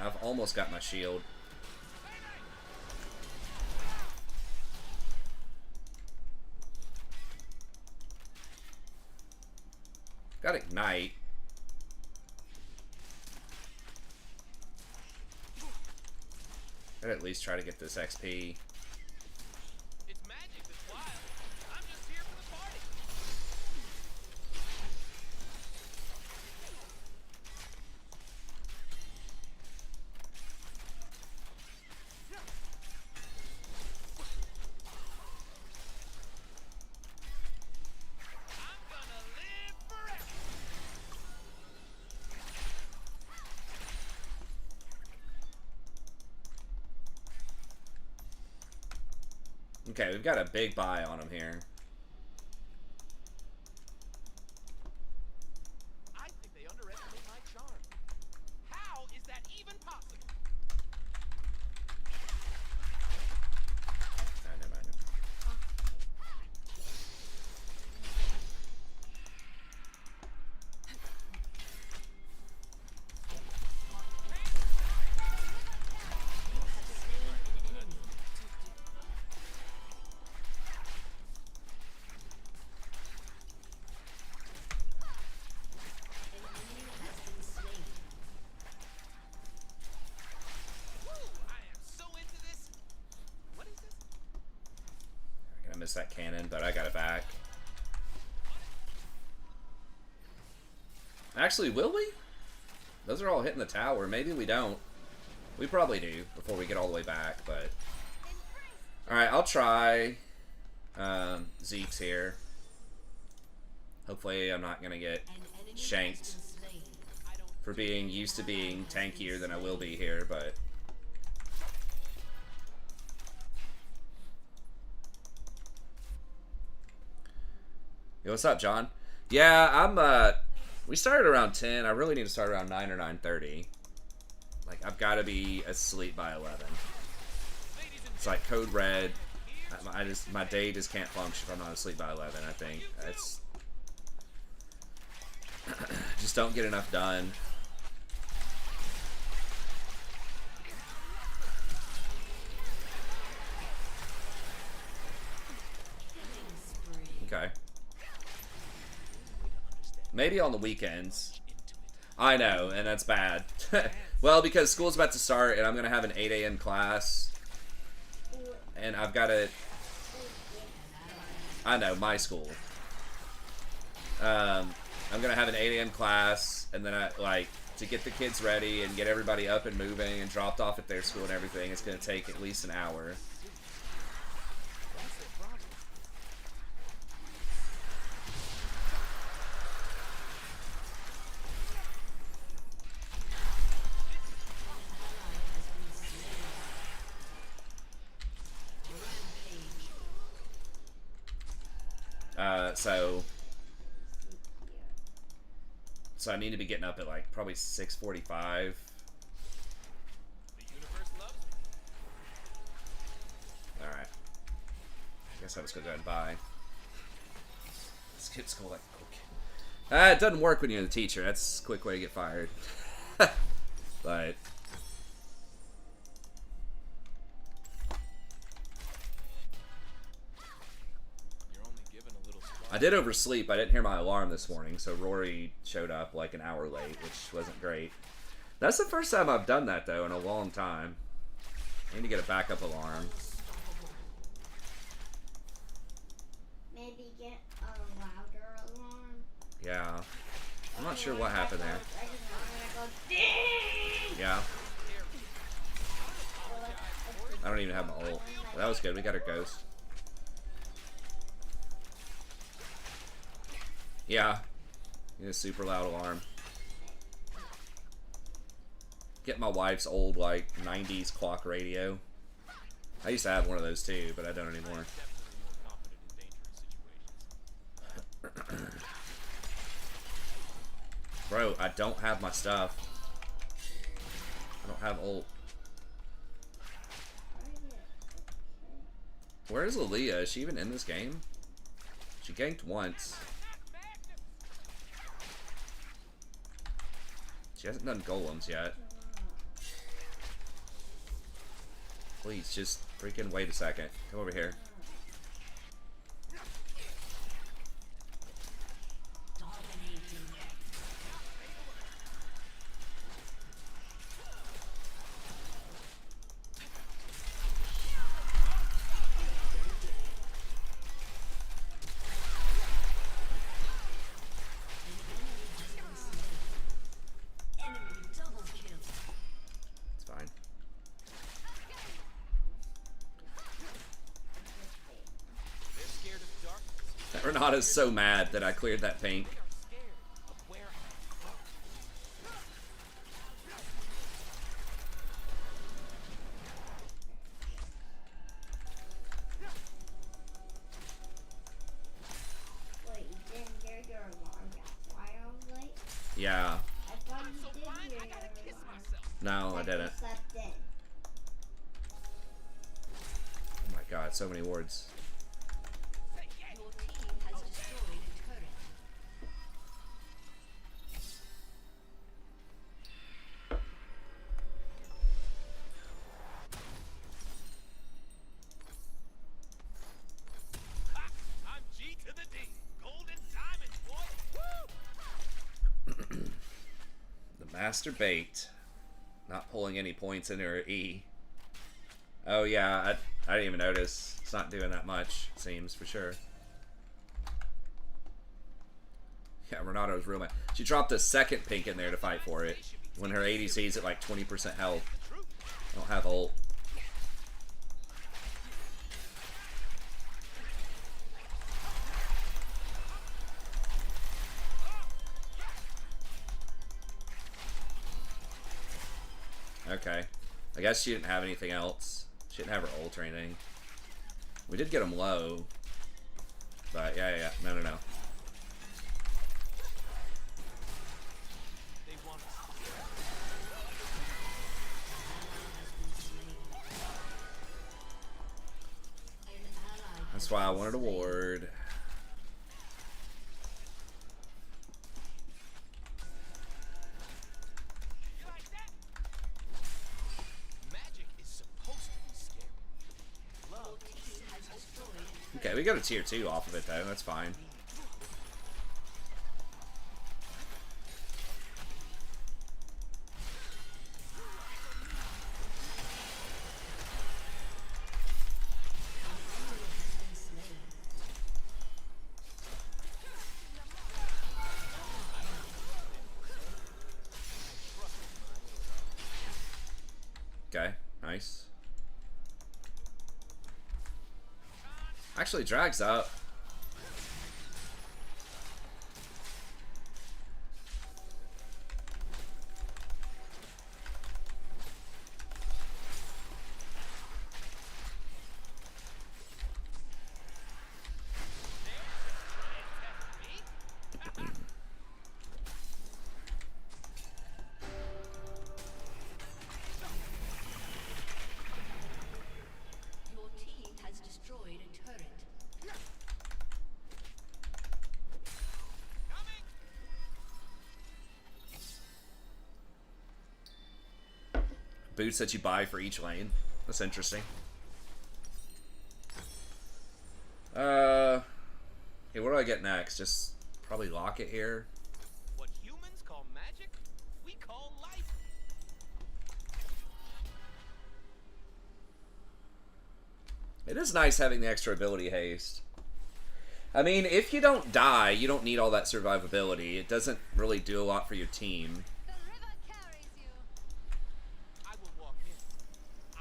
I've almost got my shield. Got ignite. Gotta at least try to get this XP. It's magic that's wild. I'm just here for the party. I'm gonna live forever. Okay, we've got a big buy on him here. I think they underestimate my charm. How is that even possible? Never mind. Woo! I am so into this. What is this? I'm gonna miss that cannon, but I got it back. Actually, will we? Those are all hitting the tower. Maybe we don't. We probably do before we get all the way back, but... Alright, I'll try Zeke's here. Hopefully I'm not gonna get shanked for being used to being tankier than I will be here, but... Yo, what's up, John? Yeah, I'm, we started around 10. I really need to start around 9 or 9:30. Like, I've got to be asleep by 11. It's like code red. My day just can't function if I'm not asleep by 11, I think. It's... just don't get enough done. Okay. Maybe on the weekends. I know, and that's bad. Well, because school's about to start, and I'm going to have an 8 a.m. class. And I've got to... I know, my school. I'm going to have an 8 a.m. class, and then to get the kids ready and get everybody up and moving and dropped off at their school and everything, it's going to take at least an hour. So I need to be getting up at like probably 6:45. The universe loves me. Alright. I guess I was gonna go ahead and buy. Let's get school like okay. It doesn't work when you're the teacher. That's a quick way to get fired. But You're only given a little spark. I did oversleep. I didn't hear my alarm this morning, so Rory showed up like an hour late, which wasn't great. That's the first time I've done that, though, in a long time. I need to get a backup alarm. Maybe get a louder alarm. Yeah. I'm not sure what happened there. I just want to go ding. Yeah. I don't even have my ult. Well, that was good. We got our ghost. Yeah. Need a super loud alarm. Get my wife's old, like, 90s clock radio. I used to have one of those too, but I don't anymore. Definitely more confident in dangerous situations. Bro, I don't have my stuff. I don't have ult. Where is Aaliyah? Is she even in this game? She ganked once. She hasn't done golems yet. Please, just freaking wait a second. Come over here. Dominating. Enemy double kill. It's fine. They're scared of darkness. That Renata's so mad that I cleared that pink. We are scared of where I go. Wait, you didn't hear your alarm? That's why I was late? Yeah. I thought I'm you so did fine, hear I gotta your kiss alarm. myself. No, I Like didn't. you slept in. Oh my god, so many wards. Say yes. Your team has destroyed a turret. Ha! I'm G to the D. Golden diamond, boy. Woo! The master bait. Not pulling any points in her E. Oh yeah, I didn't even notice. It's not doing that much, it seems, for sure. Yeah, Renato's real mad. She dropped a second pink in there to fight for it. When her ADC's at like 20% health. The truth. I don't have ult. Okay. I guess she didn't have anything else. She didn't have her ult or anything. We did get him low. But yeah. No. They want us. An ally That's has why I been wanted a slain. ward. You like that? Magic is supposed to be scary. Love Your team has destroyed a turret. Okay, we got a tier 2 off of it though, that's fine. Has been slain. Okay, nice. Actually drags up. Your team has destroyed a turret. coming. Boots that you buy for each lane. That's interesting. Okay, what do I get next? Just probably lock it here. What humans call magic, we call life. It is nice having the extra ability haste. I mean, if you don't die, you don't need all that survivability. It doesn't really do a lot for your team. The river carries you. I will walk in.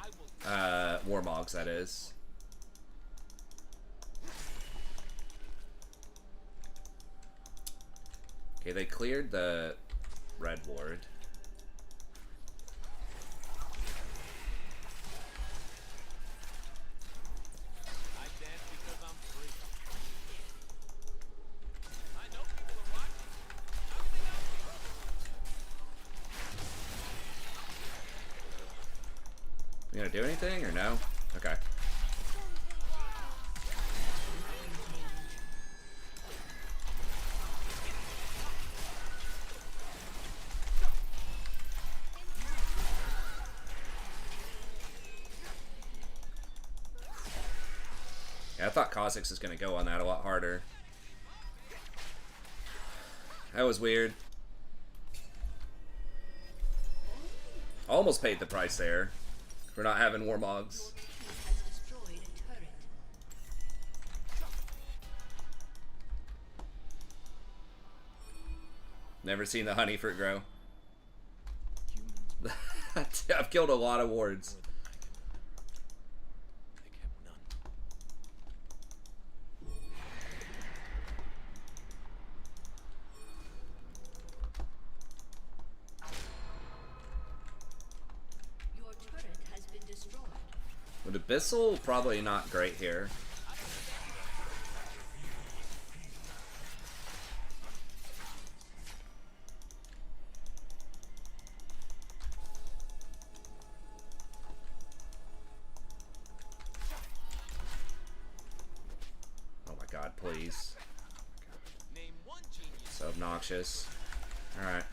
I will. Warmogs, that is. Okay, they cleared the red ward. I dance because I'm free. I know people are watching. Something else. You gonna do anything or no? Okay. I thought Kha'Zix was gonna go on that a lot harder. That was weird. Almost paid the price there for not having Warmogs. Has destroyed a turret. Never seen the honey fruit grow. I've killed a lot of wards. They kept none. Your turret has been destroyed. With Abyssal, probably not great here. Oh my god, please. Name one genius. So obnoxious. Alright.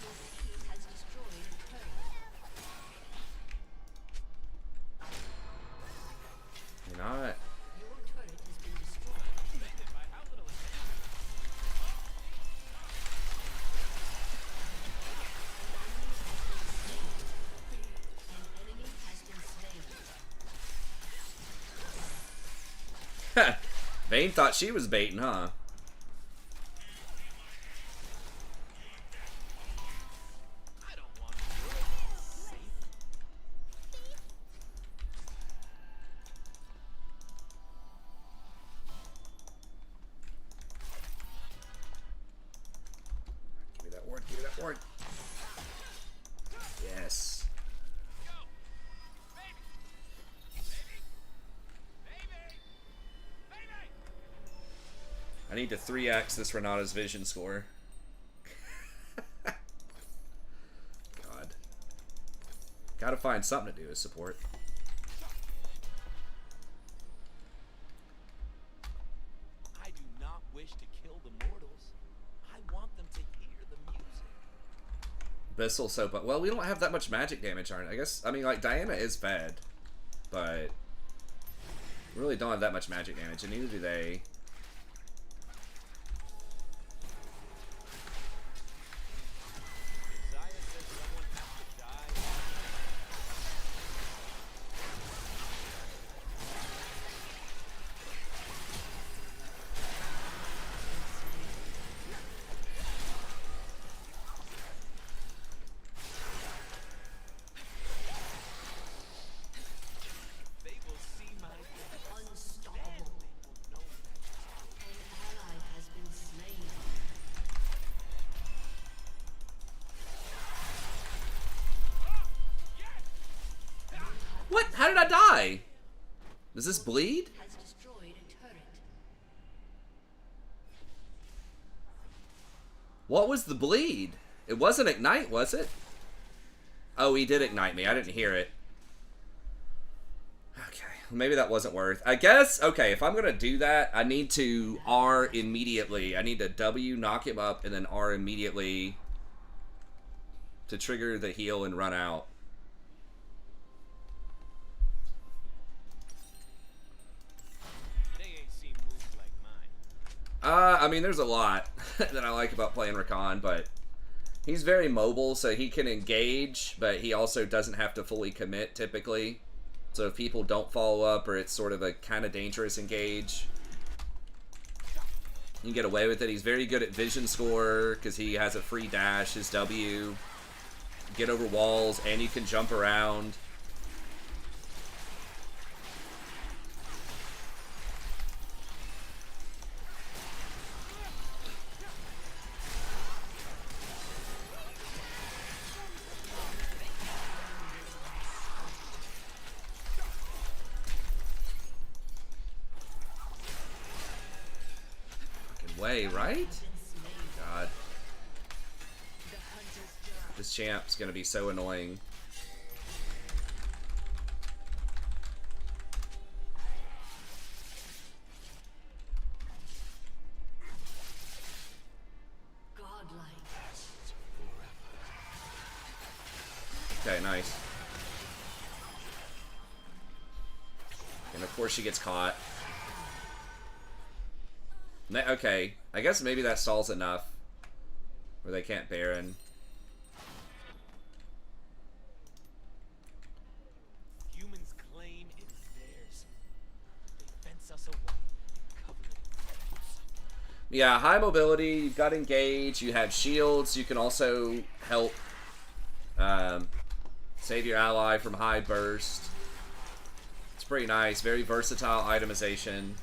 Your team has destroyed a turret. You're not. Your turret has been destroyed. Offended by how little attention. An enemy has been slain. Vayne thought she was baiting, huh? I don't want to do it. Safe. Give me that ward, give me that ward. Yes. Go. Baby. Baby. Baby. Baby. I need to 3x this Renata's vision score. God. Gotta find something to do as support. I do not wish to kill the mortals. I want them to hear the music. Abyssal so but well, we don't have that much magic damage, aren't I guess I mean like Diana is bad, but we really don't have that much magic damage, and neither do they. Isaiah says someone has to die. They will see my death. Unstoppable. No. An ally has been slain. What? How did I die? Does this bleed? Has destroyed a turret. What was the bleed? It wasn't ignite, was it? Oh, he did ignite me. I didn't hear it. Okay, well, maybe that wasn't worth. I guess, okay, if I'm gonna do that, I need to R immediately. I need to W, knock him up, and then R immediately to trigger the heal and run out. They ain't seen moves like mine. I mean, there's a lot that I like about playing Rakan, but he's very mobile, so he can engage, but he also doesn't have to fully commit, typically. So if people don't follow up, or it's sort of a kind of dangerous engage, you can get away with it. He's very good at vision score, because he has a free dash, his W. Get over walls, and you can jump around. Way, right? God. This champ's gonna be so annoying. nice. And of course she gets caught. Okay, I guess maybe that stalls enough where they can't Baron. Humans claim it is theirs. They fence us away, cover it in walls. Yeah, high mobility, you've got engage, you have shields, you can also help save your ally from high burst. It's pretty nice, very versatile itemization.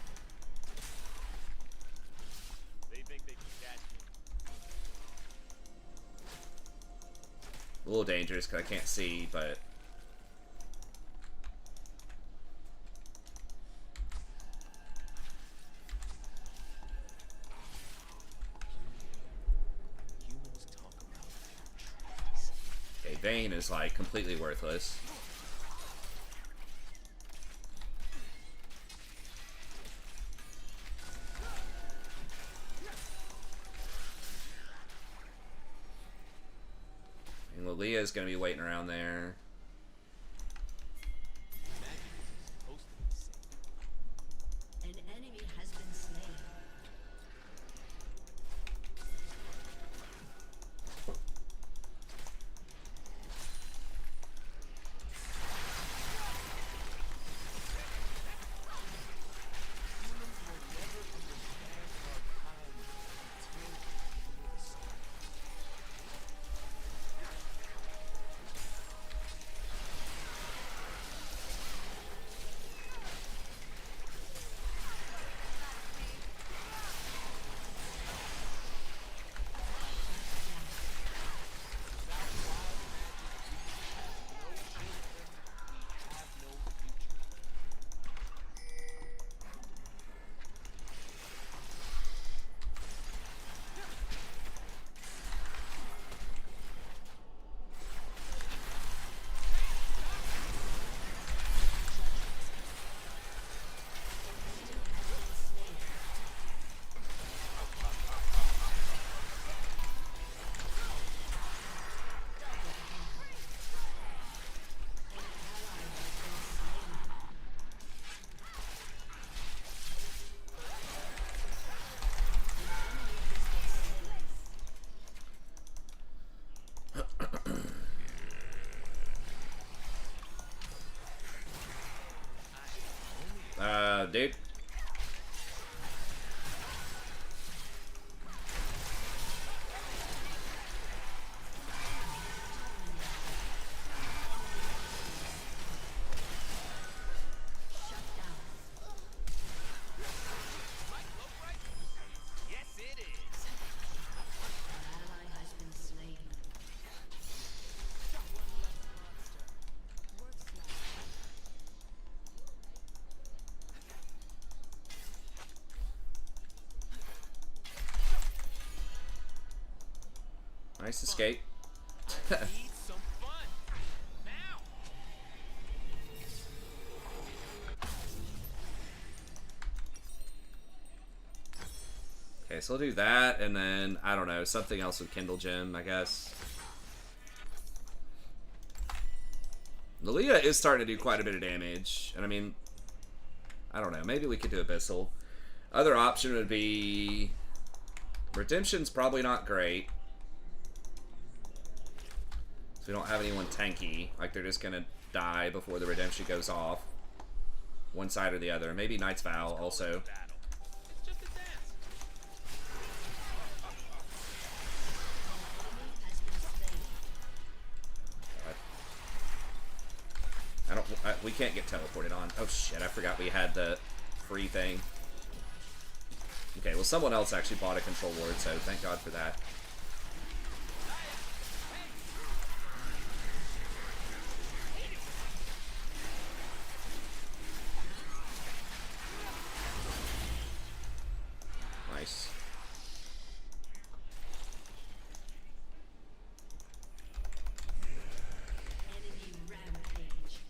They think they can catch me. A little dangerous because I can't see, but... Humans talk about their trees. Okay, Vayne is like completely worthless. And Lilia is going to be waiting around there. Magic is supposed to be safe. An enemy has been slain. Humans will never understand our kind until they feel the same. Dude. Yes, it is. An ally has been slain. Nice escape. Need some fun. Now. Okay, so we'll do that, and then, I don't know, something else with Kindle Gem, I guess. Lilia is starting to do quite a bit of damage, and I mean, I don't know, maybe we could do Abyssal. Other option would be... Redemption's probably not great. So we don't have anyone tanky, like they're just gonna die before the Redemption goes off. One side or the other. Maybe Knight's Vow also. Battle. It's just a dance. We can't get teleported on. Oh shit, I forgot we had the free thing. Okay, well someone else actually bought a control ward, so thank God for that. Nice. Enemy rampage.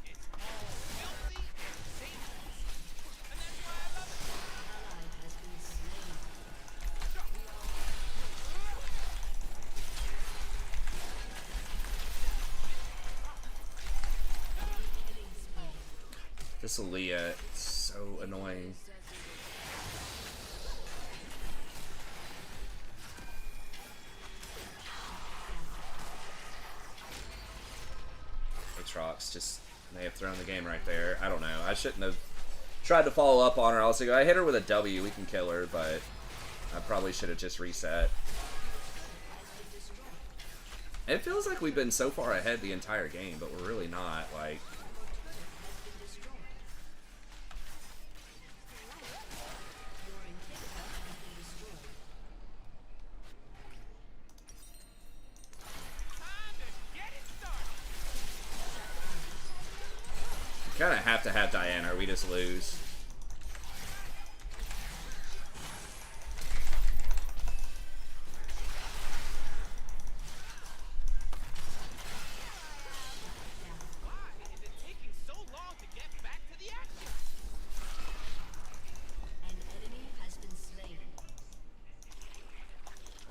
It's all filthy and Satan's. And that's why I love it. Ally has been slain. This Aaliyah, it's so annoying. Aatrox just may have thrown the game right there. I don't know. I shouldn't have tried to follow up on her. I was like, I hit her with a W, we can kill her, but I probably should have just reset. It feels like we've been so far ahead the entire game, but we're really not. Like, you kind of have to have Diana or we just lose.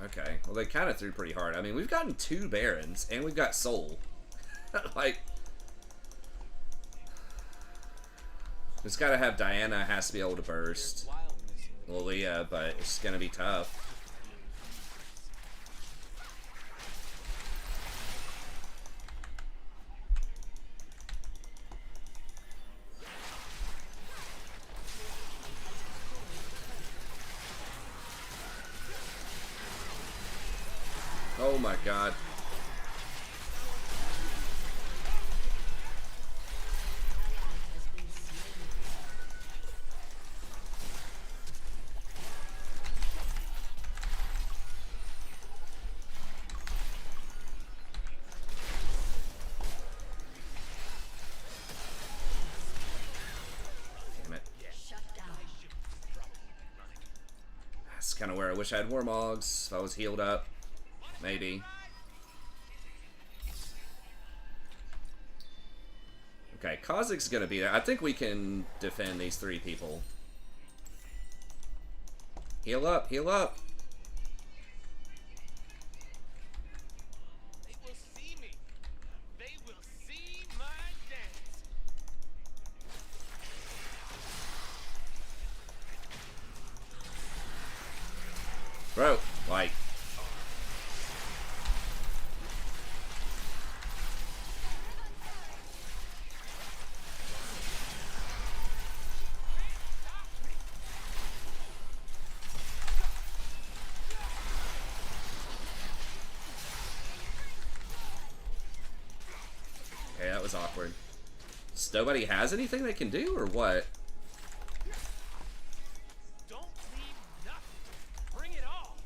Okay, well they kind of threw pretty hard. I mean, we've gotten 2 Barons, and we've got Soul. Like, it's got to have Diana, has to be able to burst. Lilia, but it's going to be tough. Oh my god. Damn it. That's kind of where I wish I had Warmogs. If I was healed up. Maybe. Okay, Kha'Zix's gonna be there. I think we can defend these 3 people. Heal up, heal up. They will see me. They will see my dance. Bro, like... Okay, that was awkward. So nobody has anything they can do, or what? Don't leave nothing. Bring it all.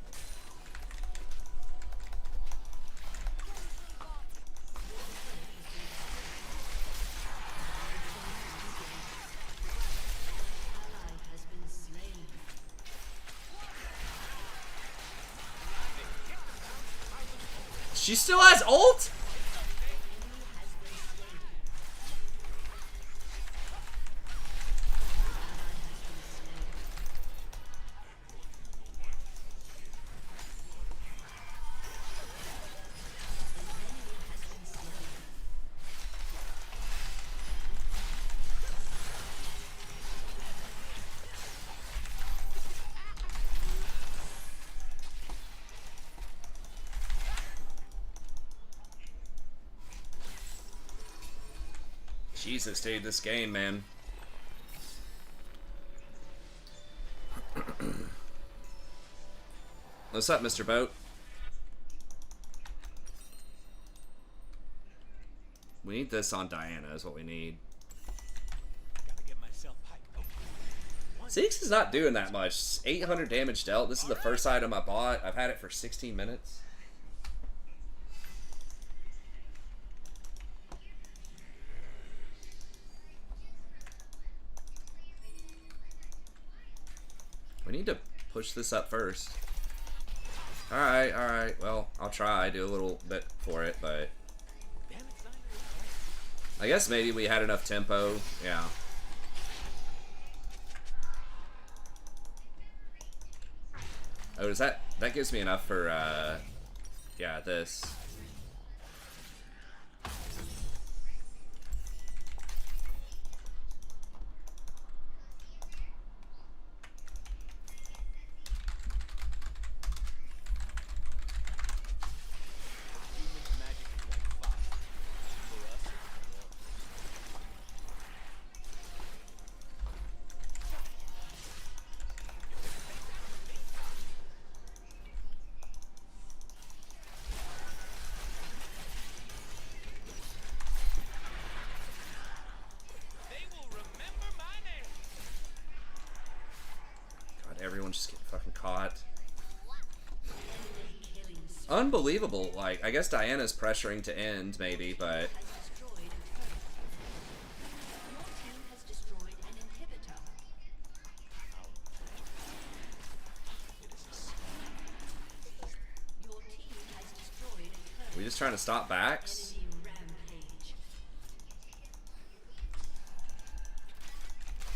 She still has ult? Jesus, dude, this game, man. What's up, Mr. Boat? We need this on Diana, is what we need. Gotta get myself hyped. Ziggs is not doing that much. 800 damage dealt. This is the first item I bought. I've had it for 16 minutes. We need to push this up first. Alright. Well, I'll try. Do a little bit for it, but... I guess maybe we had enough tempo. Yeah. Oh, does that gives me enough for, yeah, this. just getting fucking caught. Killing spree Unbelievable. Like, I guess Diana's pressuring to end, maybe, but... has destroyed a turret. Your team has destroyed an inhibitor. Your team has destroyed a turret. Are we just trying to stop backs? Enemy rampage.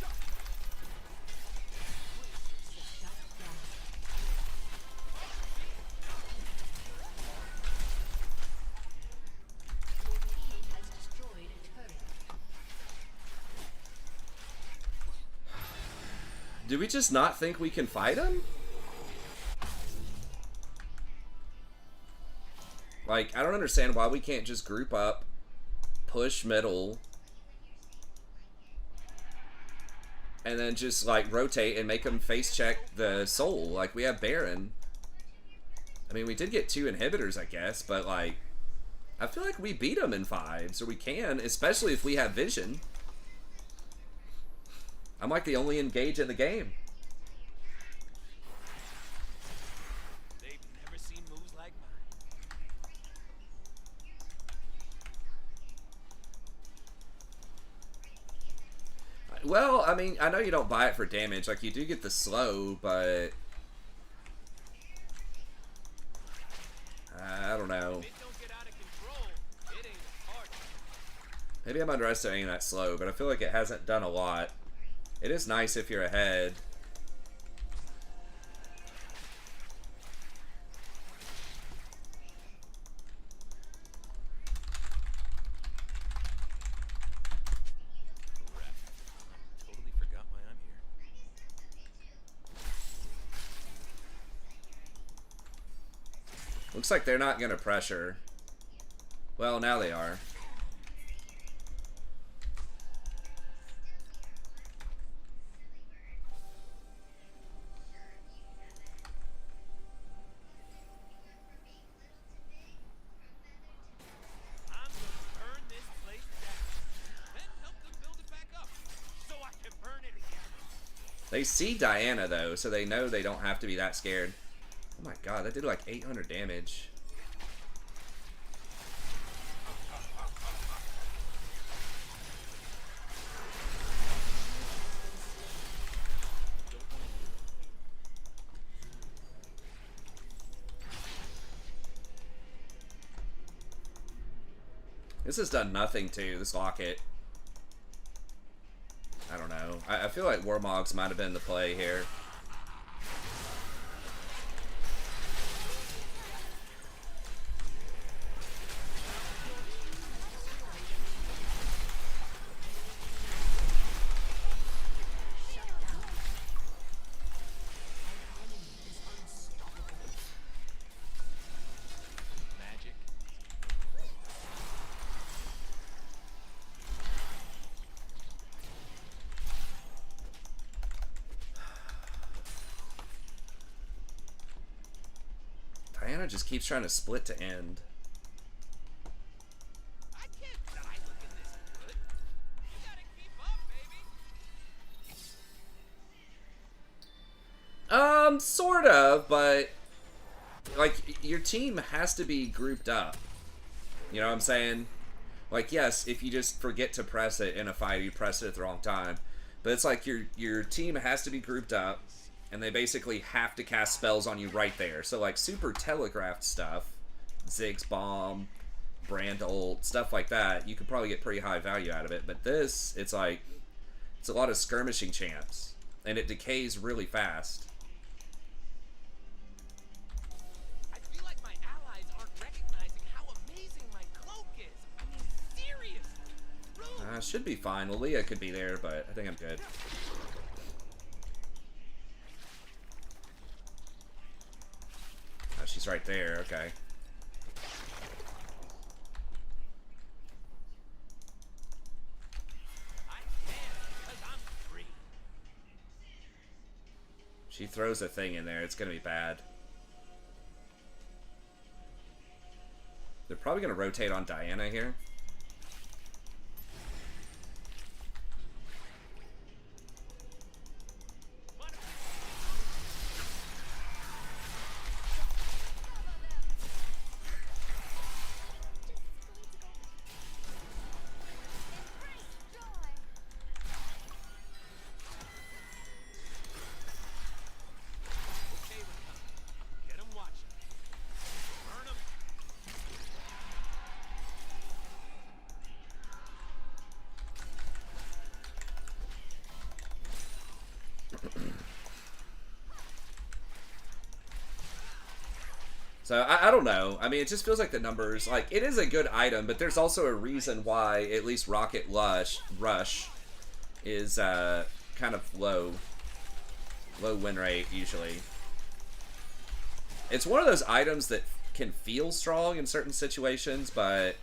Shut down. Your team has destroyed a turret. Do we just not think we can fight him? Like, I don't understand why we can't just group up, push middle, and then just, like, rotate and make them face check the soul. Like, we have Baron. I mean, we did get 2 inhibitors, I guess, but, like, I feel like we beat them in 5s, or we can, especially if we have vision. I'm, like, the only engage in the game. They've never seen moves like mine. Well, I mean, I know you don't buy it for damage. Like, you do get the slow, but... I don't know. If it don't get out of control, it ain't a party. Maybe I'm underestimating that slow, but I feel like it hasn't done a lot. It is nice if you're ahead. Crap. Totally forgot why I'm here. Looks like they're not going to pressure. Well, now they are. I'm gonna burn this place down. Then help them build it back up. So I can burn it again. They see Diana, though, so they know they don't have to be that scared. Oh my god, that did like 800 damage. This has done nothing to this locket. I don't know. I feel like Warmogs might have been the play here. Shut down. An enemy is unstoppable. Magic. Diana just keeps trying to split to end. I can't die looking this good. You gotta keep up, baby. Sort of, but like your team has to be grouped up. You know what I'm saying? Like, yes, if you just forget to press it in a fight, you press it at the wrong time. But it's like your team has to be grouped up, and they basically have to cast spells on you right there. So like super telegraphed stuff, Ziggs Bomb, Brand Ult, stuff like that, you could probably get pretty high value out of it. But this, it's like, it's a lot of skirmishing champs, and it decays really fast. I feel like my allies aren't recognizing how amazing my cloak is. I mean, seriously. Rude. Should be fine. Well, Leah could be there, but I think I'm good. Oh, she's right there. Okay. I can because I'm free. She throws a thing in there. It's going to be bad. They're probably going to rotate on Diana here. So I don't know. I mean, it just feels like the numbers, like, it is a good item, but there's also a reason why at least Rocket Rush is kind of low win rate usually. It's one of those items that can feel strong in certain situations, but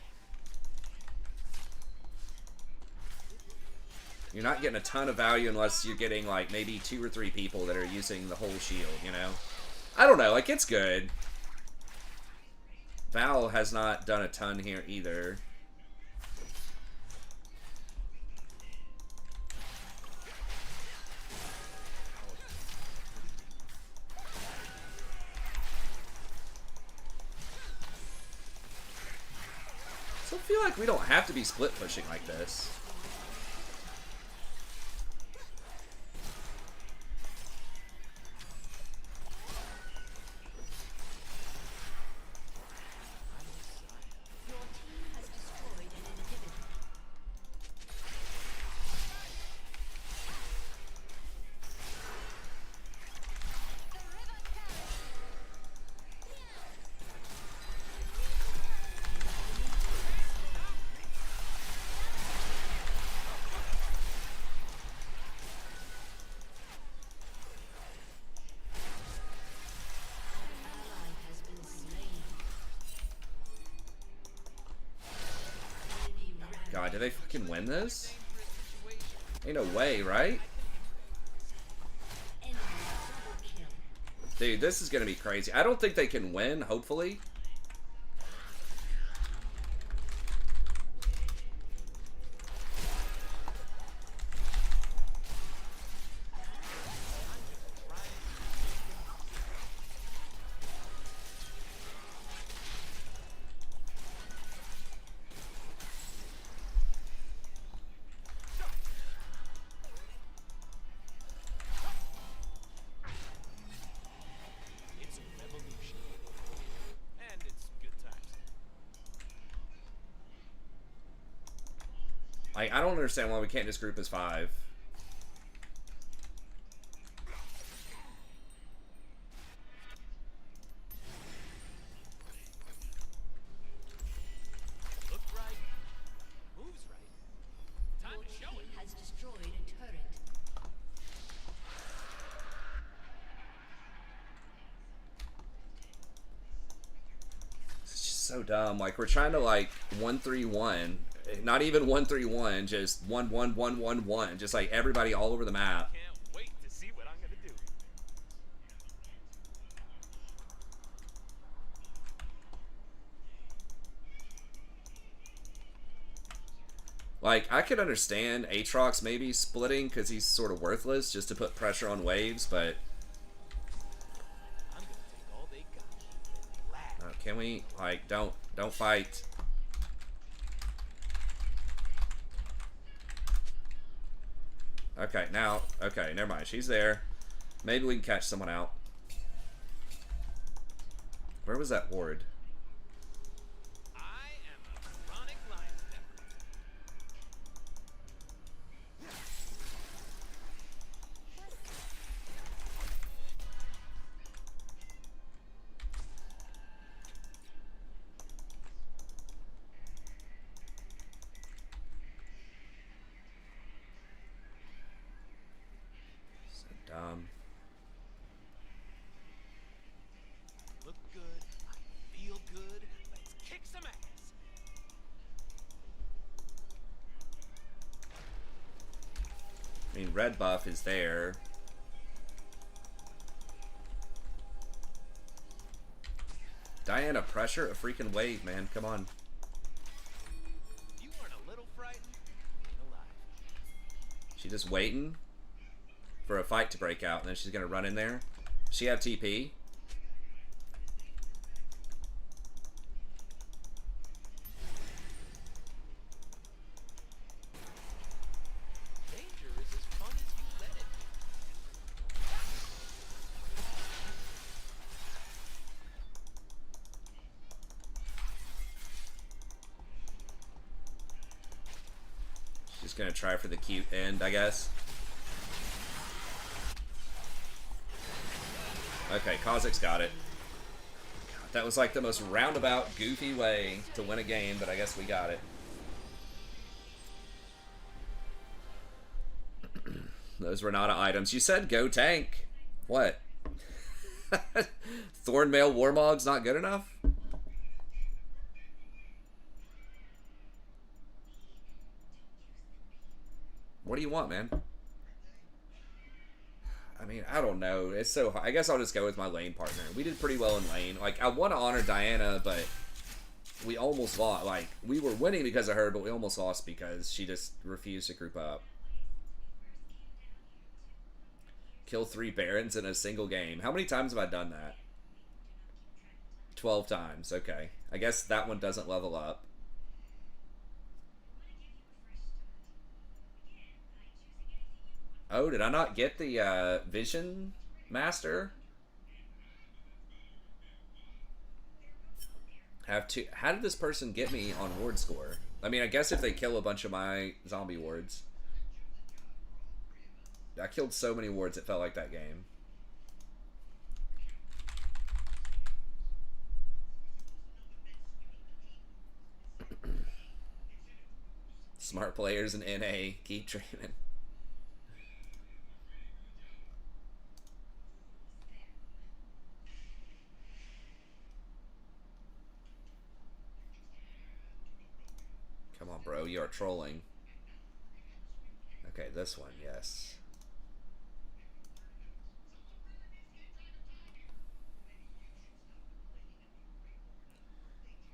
you're not getting a ton of value unless you're getting like maybe 2 or 3 people that are using the whole shield, you know? I don't know, like, it's good. Val has not done a ton here either. So I feel like we don't have to be split pushing like this. Your team has destroyed an inhibitor. An ally has been slain. Enemy rampage. God, do they fucking win this? Ain't no way, right? Enemy double kill. Dude, this is gonna be crazy. I don't think they can win, hopefully. It's a revolution. And it's good times. Like, I don't understand why we can't just group as 5. Look right. Moves right. Time Your to show team it. has destroyed a turret. It's just so dumb. Like, we're trying to, like, 1-3-1. Not even 1-3-1, just 1-1-1-1-1. Just, like, everybody all over the map. Can't wait to see what I'm gonna do. Like, I could understand Aatrox maybe splitting because he's sort of worthless just to put pressure on waves, but I'm gonna take all they got. Relax. can we, like, don't fight. Okay, now, okay, never mind. She's there. Maybe we can catch someone out. Where was that ward? I am a chronic line stepper. So dumb. Look good. I feel good. Let's kick some ass. I mean, red buff is there. Diana, pressure a freaking wave, man. Come on. You aren't a little frightened? Ain't alive. She just waiting for a fight to break out, and then she's gonna run in there. She have TP. Danger is as fun as you let it. She's gonna try for the cute end, I guess. Okay, Kha'Zix's got it. God, That was like the most roundabout, goofy way to win a game, but I guess we got it. Those Renata items. You said go tank. What? Thornmail Warmog's not good enough? What do you want, man? I mean, I don't know. It's so hard. I guess I'll just go with my lane partner. We did pretty well in lane. Like, I want to honor Diana, but we almost lost. Like, we were winning because of her, but we almost lost because she just refused to group up. Kill 3 Barons in a single game. How many times have I done that? 12 times. Okay. I guess that one doesn't level up. Oh, did I not get the Vision Master? Have to. How did this person get me on ward score? I mean, I guess if they kill a bunch of my zombie wards. I killed so many wards, it felt like that game. Smart players in NA, keep dreaming. Come on, bro, you are trolling. Okay, this one, yes.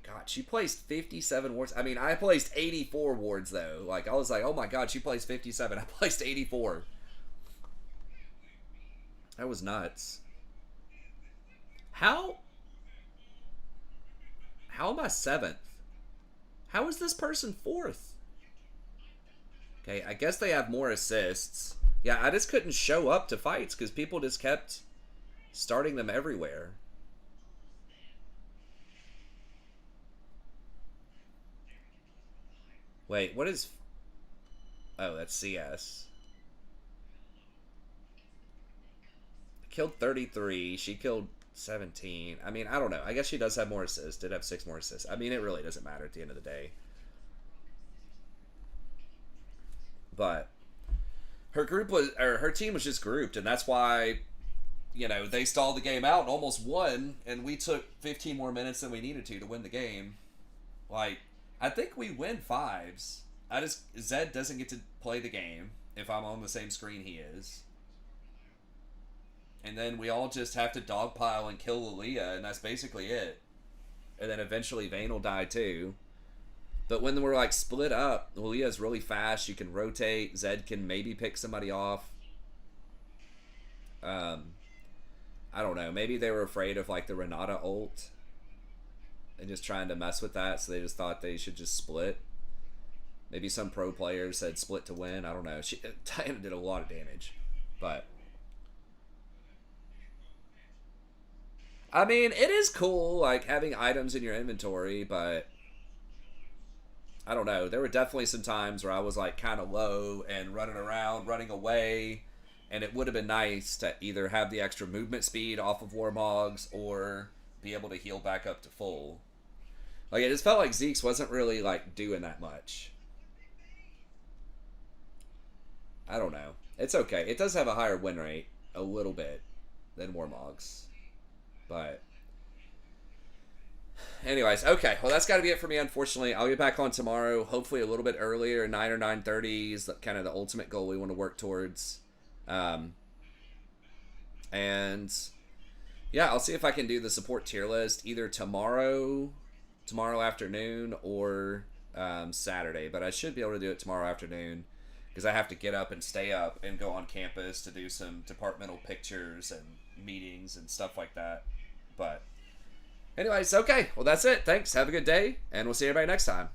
God, she placed 57 wards. I mean, I placed 84 wards, though. Like, I was like, oh my god, she placed 57. I placed 84. That was nuts. How am I 7th? How is this person 4th? Okay, I guess they have more assists. Yeah, I just couldn't show up to fights because people just kept starting them everywhere. Wait, what is... Oh, that's CS. I killed 33. She killed 17. I mean, I don't know. I guess she does have more assists. Did have 6 more assists. I mean, it really doesn't matter at the end of the day. But her group was, or her team was just grouped, and that's why, you know, they stalled the game out and almost won, and we took 15 more minutes than we needed to win the game. Like, I think we win 5s. Zed doesn't get to play the game if I'm on the same screen he is. And then we all just have to dogpile and kill Lilia, and that's basically it. And then eventually Vayne will die too. But when we're like split up, Lilia is really fast. You can rotate. Zed can maybe pick somebody off. I don't know. Maybe they were afraid of like the Renata ult and just trying to mess with that, so they just thought they should just split. Maybe some pro players said split to win. I don't know. Diana did a lot of damage, but I mean, it is cool like having items in your inventory, but I don't know. There were definitely some times where I was like kind of low and running around, running away, and it would have been nice to either have the extra movement speed off of Warmogs or be able to heal back up to full. Like, it just felt like Zeke's wasn't really like doing that much. I don't know. It's okay. It does have a higher win rate, a little bit, than Warmogs. But anyways, okay. Well, that's got to be it for me, unfortunately. I'll get back on tomorrow, hopefully a little bit earlier. 9 or 9:30 is kind of the ultimate goal we want to work towards. And yeah, I'll see if I can do the support tier list either tomorrow afternoon, or Saturday. But I should be able to do it tomorrow afternoon because I have to get up and stay up and go on campus to do some departmental pictures and meetings and stuff like that. But anyways, okay. Well, that's it. Thanks. Have a good day, and we'll see everybody next time.